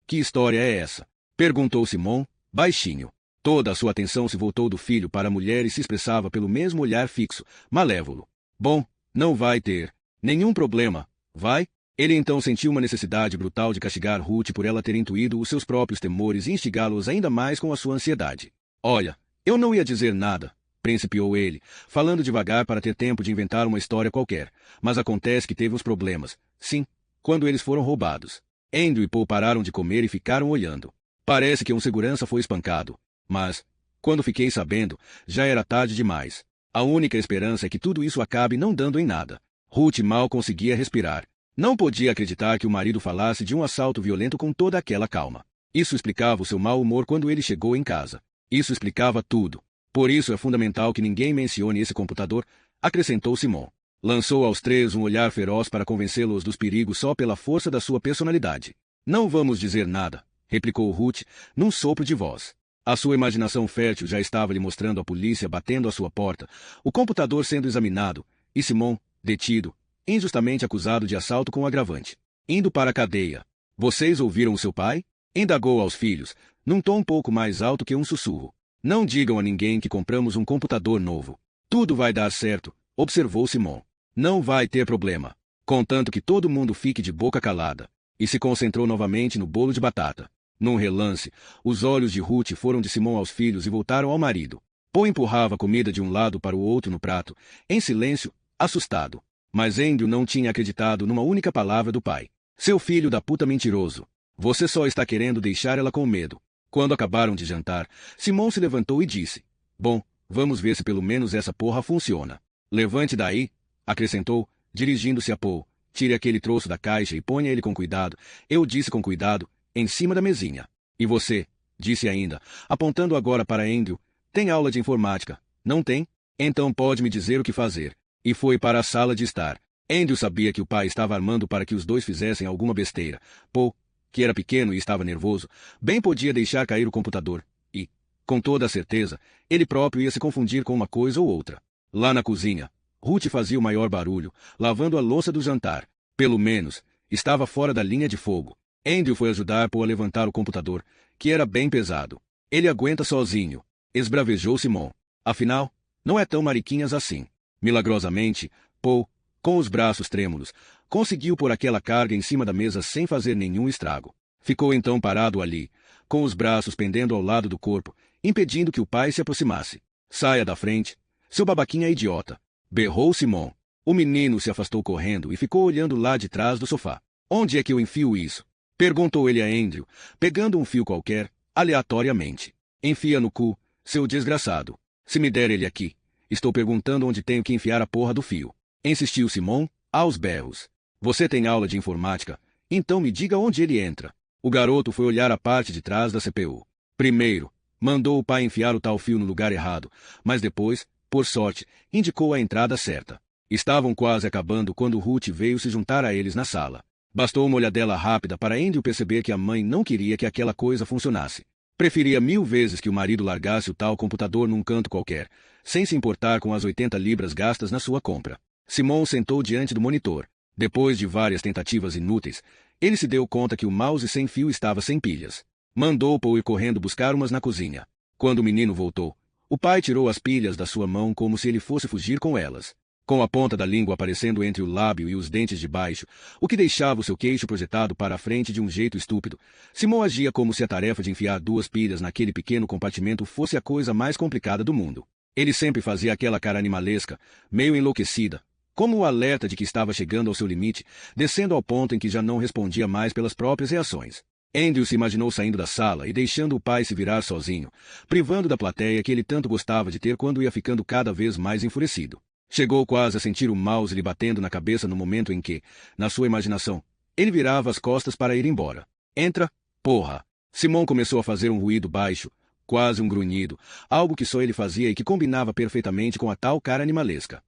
Que história é essa? Perguntou Simão, baixinho. Toda a sua atenção se voltou do filho para a mulher e se expressava pelo mesmo olhar fixo, malévolo. Bom, não vai ter nenhum problema, vai? Ele então sentiu uma necessidade brutal de castigar Ruth por ela ter intuído os seus próprios temores e instigá-los ainda mais com a sua ansiedade. Olha, eu não ia dizer nada, principiou ele, falando devagar para ter tempo de inventar uma história qualquer, mas acontece que teve uns problemas, sim, quando eles foram roubados. Andrew e Paul pararam de comer e ficaram olhando. Parece que um segurança foi espancado, mas, quando fiquei sabendo, já era tarde demais. A única esperança é que tudo isso acabe não dando em nada. Ruth mal conseguia respirar. Não podia acreditar que o marido falasse de um assalto violento com toda aquela calma. Isso explicava o seu mau humor quando ele chegou em casa. Isso explicava tudo. Por isso é fundamental que ninguém mencione esse computador, acrescentou Simon. Lançou aos três um olhar feroz para convencê-los dos perigos só pela força da sua personalidade. Não vamos dizer nada, replicou Ruth, num sopro de voz. A sua imaginação fértil já estava lhe mostrando a polícia batendo à sua porta, o computador sendo examinado, e Simon, detido, injustamente acusado de assalto com agravante, indo para a cadeia. Vocês ouviram o seu pai? Indagou aos filhos, num tom um pouco mais alto que um sussurro. Não digam a ninguém que compramos um computador novo. Tudo vai dar certo, observou Simon. Não vai ter problema, contanto que todo mundo fique de boca calada. E se concentrou novamente no bolo de batata. Num relance, os olhos de Ruth foram de Simon aos filhos e voltaram ao marido. Paul empurrava a comida de um lado para o outro no prato, em silêncio, assustado. Mas Andrew não tinha acreditado numa única palavra do pai. Seu filho da puta mentiroso. Você só está querendo deixar ela com medo. Quando acabaram de jantar, Simon se levantou e disse: Bom, vamos ver se pelo menos essa porra funciona. Levante daí, acrescentou, dirigindo-se a Paul. Tire aquele troço da caixa e ponha ele com cuidado. Eu disse com cuidado, em cima da mesinha. E você, disse ainda, apontando agora para Andrew, tem aula de informática, não tem? Então pode me dizer o que fazer. E foi para a sala de estar. Andrew sabia que o pai estava armando para que os dois fizessem alguma besteira. Paul, que era pequeno e estava nervoso, bem podia deixar cair o computador. E, com toda a certeza, ele próprio ia se confundir com uma coisa ou outra. Lá na cozinha, Ruth fazia o maior barulho, lavando a louça do jantar. Pelo menos, estava fora da linha de fogo. Andrew foi ajudar Paul a levantar o computador, que era bem pesado. Ele aguenta sozinho, esbravejou Simon. Afinal, não é tão mariquinhas assim. Milagrosamente, Paul, com os braços trêmulos, conseguiu pôr aquela carga em cima da mesa sem fazer nenhum estrago. Ficou então parado ali, com os braços pendendo ao lado do corpo, impedindo que o pai se aproximasse. Saia da frente, seu babaquinha idiota, berrou Simon. O menino se afastou correndo e ficou olhando lá de trás do sofá. Onde é que eu enfio isso? Perguntou ele a Andrew, pegando um fio qualquer, aleatoriamente. Enfia no cu, seu desgraçado. Se me der ele aqui. Estou perguntando onde tenho que enfiar a porra do fio. Insistiu Simon, aos berros. Você tem aula de informática? Então me diga onde ele entra. O garoto foi olhar a parte de trás da CPU. Primeiro, mandou o pai enfiar o tal fio no lugar errado, mas depois, por sorte, indicou a entrada certa. Estavam quase acabando quando Ruth veio se juntar a eles na sala. Bastou uma olhadela rápida para Andrew perceber que a mãe não queria que aquela coisa funcionasse. Preferia 1000 vezes que o marido largasse o tal computador num canto qualquer, sem se importar com as 80 libras gastas na sua compra. Simon sentou diante do monitor. Depois de várias tentativas inúteis, ele se deu conta que o mouse sem fio estava sem pilhas. Mandou Paul ir correndo buscar umas na cozinha. Quando o menino voltou, o pai tirou as pilhas da sua mão como se ele fosse fugir com elas, com a ponta da língua aparecendo entre o lábio e os dentes de baixo, o que deixava o seu queixo projetado para a frente de um jeito estúpido. Simon agia como se a tarefa de enfiar 2 pilhas naquele pequeno compartimento fosse a coisa mais complicada do mundo. Ele sempre fazia aquela cara animalesca, meio enlouquecida, como o alerta de que estava chegando ao seu limite, descendo ao ponto em que já não respondia mais pelas próprias reações. Andrew se imaginou saindo da sala e deixando o pai se virar sozinho, privando da plateia que ele tanto gostava de ter quando ia ficando cada vez mais enfurecido. Chegou quase a sentir o mouse lhe batendo na cabeça no momento em que, na sua imaginação, ele virava as costas para ir embora. Entra, porra! Simon começou a fazer um ruído baixo, quase um grunhido, algo que só ele fazia e que combinava perfeitamente com a tal cara animalesca.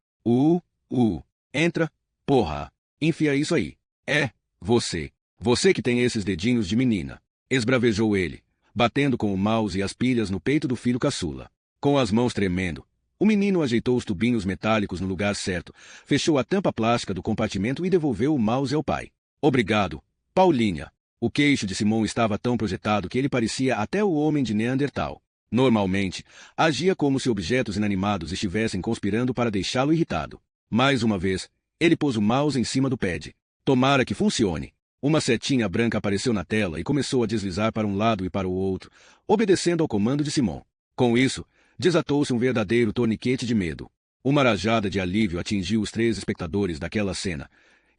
Entra, Porra, enfia isso aí. É, você. Você que tem esses dedinhos de menina. Esbravejou ele, batendo com o mouse e as pilhas no peito do filho caçula. Com as mãos tremendo, o menino ajeitou os tubinhos metálicos no lugar certo, fechou a tampa plástica do compartimento e devolveu o mouse ao pai. Obrigado, Paulinha. O queixo de Simão estava tão projetado que ele parecia até o homem de Neandertal. Normalmente, agia como se objetos inanimados estivessem conspirando para deixá-lo irritado. Mais uma vez, ele pôs o mouse em cima do pad. Tomara que funcione. Uma setinha branca apareceu na tela e começou a deslizar para um lado e para o outro, obedecendo ao comando de Simão. Com isso, desatou-se um verdadeiro torniquete de medo. Uma rajada de alívio atingiu os 3 espectadores daquela cena,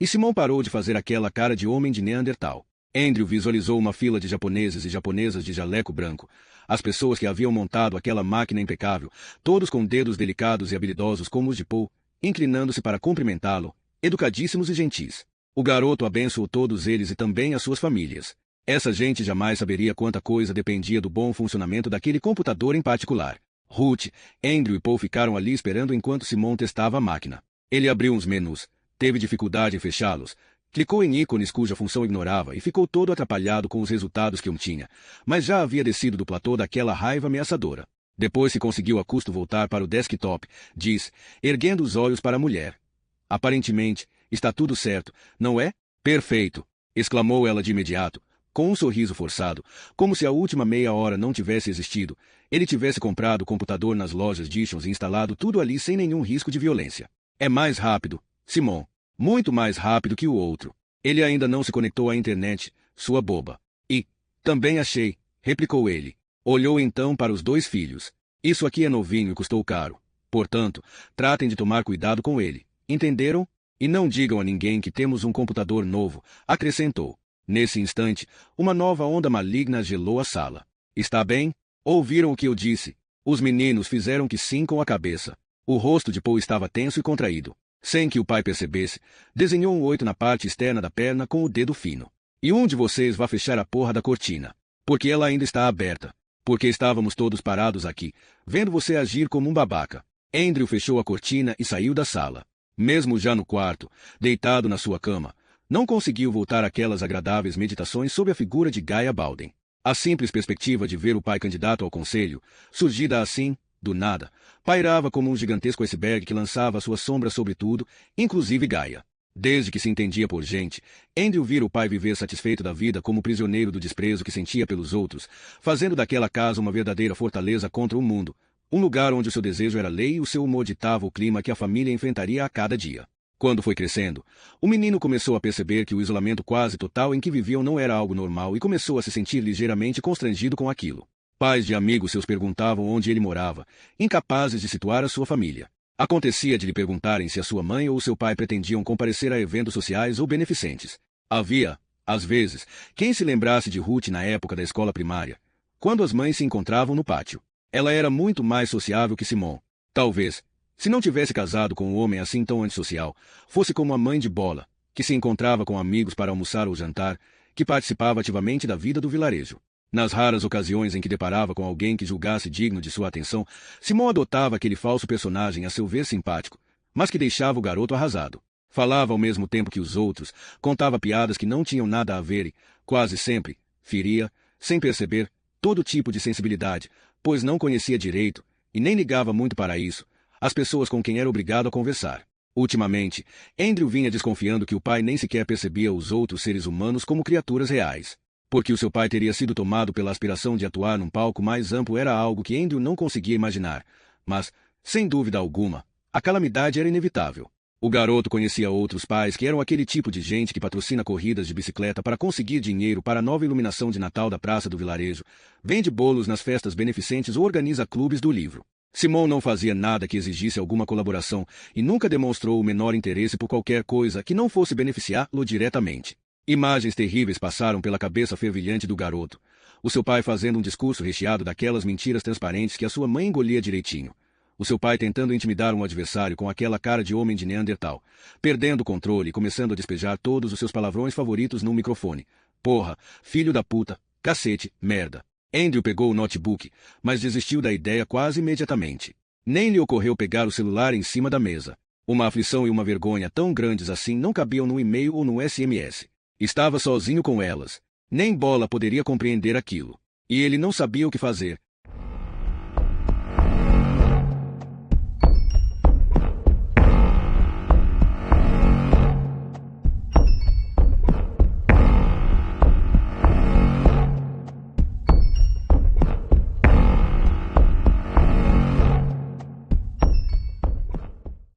e Simão parou de fazer aquela cara de homem de Neandertal. Andrew visualizou uma fila de japoneses e japonesas de jaleco branco, as pessoas que haviam montado aquela máquina impecável, todos com dedos delicados e habilidosos como os de Paul, inclinando-se para cumprimentá-lo, educadíssimos e gentis. O garoto abençoou todos eles e também as suas famílias. Essa gente jamais saberia quanta coisa dependia do bom funcionamento daquele computador em particular. Ruth, Andrew e Paul ficaram ali esperando enquanto Simon testava a máquina. Ele abriu uns menus, teve dificuldade em fechá-los, clicou em ícones cuja função ignorava e ficou todo atrapalhado com os resultados que obtinha, mas já havia descido do platô daquela raiva ameaçadora. Depois se conseguiu a custo voltar para o desktop, diz, erguendo os olhos para a mulher. Aparentemente, está tudo certo, não é? Perfeito! Exclamou ela de imediato, com um sorriso forçado, como se a última meia hora não tivesse existido, ele tivesse comprado o computador nas lojas Dixons e instalado tudo ali sem nenhum risco de violência. É mais rápido, Simon. Muito mais rápido que o outro. Ele ainda não se conectou à internet, sua boba. E, também achei, replicou ele. Olhou então para os 2 filhos. Isso aqui é novinho e custou caro. Portanto, tratem de tomar cuidado com ele. Entenderam? E não digam a ninguém que temos um computador novo, acrescentou. Nesse instante, uma nova onda maligna gelou a sala. Está bem? Ouviram o que eu disse? Os meninos fizeram que sim com a cabeça. O rosto de Paul estava tenso e contraído. Sem que o pai percebesse, desenhou um 8 na parte externa da perna com o dedo fino. E um de vocês vai fechar a porra da cortina. Porque ela ainda está aberta. Porque estávamos todos parados aqui, vendo você agir como um babaca. Andrew fechou a cortina e saiu da sala. Mesmo já no quarto, deitado na sua cama, não conseguiu voltar àquelas agradáveis meditações sob a figura de Gaia Baldwin. A simples perspectiva de ver o pai candidato ao conselho, surgida assim, do nada, pairava como um gigantesco iceberg que lançava sua sombra sobre tudo, inclusive Gaia. Desde que se entendia por gente, Andrew vira o pai viver satisfeito da vida como prisioneiro do desprezo que sentia pelos outros, fazendo daquela casa uma verdadeira fortaleza contra o mundo, um lugar onde o seu desejo era lei e o seu humor ditava o clima que a família enfrentaria a cada dia. Quando foi crescendo, o menino começou a perceber que o isolamento quase total em que viviam não era algo normal e começou a se sentir ligeiramente constrangido com aquilo. Pais de amigos seus perguntavam onde ele morava, incapazes de situar a sua família. Acontecia de lhe perguntarem se a sua mãe ou seu pai pretendiam comparecer a eventos sociais ou beneficentes. Havia, às vezes, quem se lembrasse de Ruth na época da escola primária, quando as mães se encontravam no pátio. Ela era muito mais sociável que Simon. Talvez, se não tivesse casado com um homem assim tão antissocial, fosse como a mãe de Bola, que se encontrava com amigos para almoçar ou jantar, que participava ativamente da vida do vilarejo. Nas raras ocasiões em que deparava com alguém que julgasse digno de sua atenção, Simon adotava aquele falso personagem a seu ver simpático, mas que deixava o garoto arrasado. Falava ao mesmo tempo que os outros, contava piadas que não tinham nada a ver e, quase sempre, feria, sem perceber, todo tipo de sensibilidade, pois não conhecia direito, e nem ligava muito para isso, as pessoas com quem era obrigado a conversar. Ultimamente, Andrew vinha desconfiando que o pai nem sequer percebia os outros seres humanos como criaturas reais. Porque o seu pai teria sido tomado pela aspiração de atuar num palco mais amplo era algo que Andrew não conseguia imaginar. Mas, sem dúvida alguma, a calamidade era inevitável. O garoto conhecia outros pais que eram aquele tipo de gente que patrocina corridas de bicicleta para conseguir dinheiro para a nova iluminação de Natal da praça do vilarejo, vende bolos nas festas beneficentes ou organiza clubes do livro. Simon não fazia nada que exigisse alguma colaboração e nunca demonstrou o menor interesse por qualquer coisa que não fosse beneficiá-lo diretamente. Imagens terríveis passaram pela cabeça fervilhante do garoto. O seu pai fazendo um discurso recheado daquelas mentiras transparentes que a sua mãe engolia direitinho. O seu pai tentando intimidar um adversário com aquela cara de homem de Neandertal, perdendo o controle e começando a despejar todos os seus palavrões favoritos num microfone. Porra, filho da puta, cacete, merda. Andrew pegou o notebook, mas desistiu da ideia quase imediatamente. Nem lhe ocorreu pegar o celular em cima da mesa. Uma aflição e uma vergonha tão grandes assim não cabiam no e-mail ou no SMS. Estava sozinho com elas. Nem Bola poderia compreender aquilo. E ele não sabia o que fazer,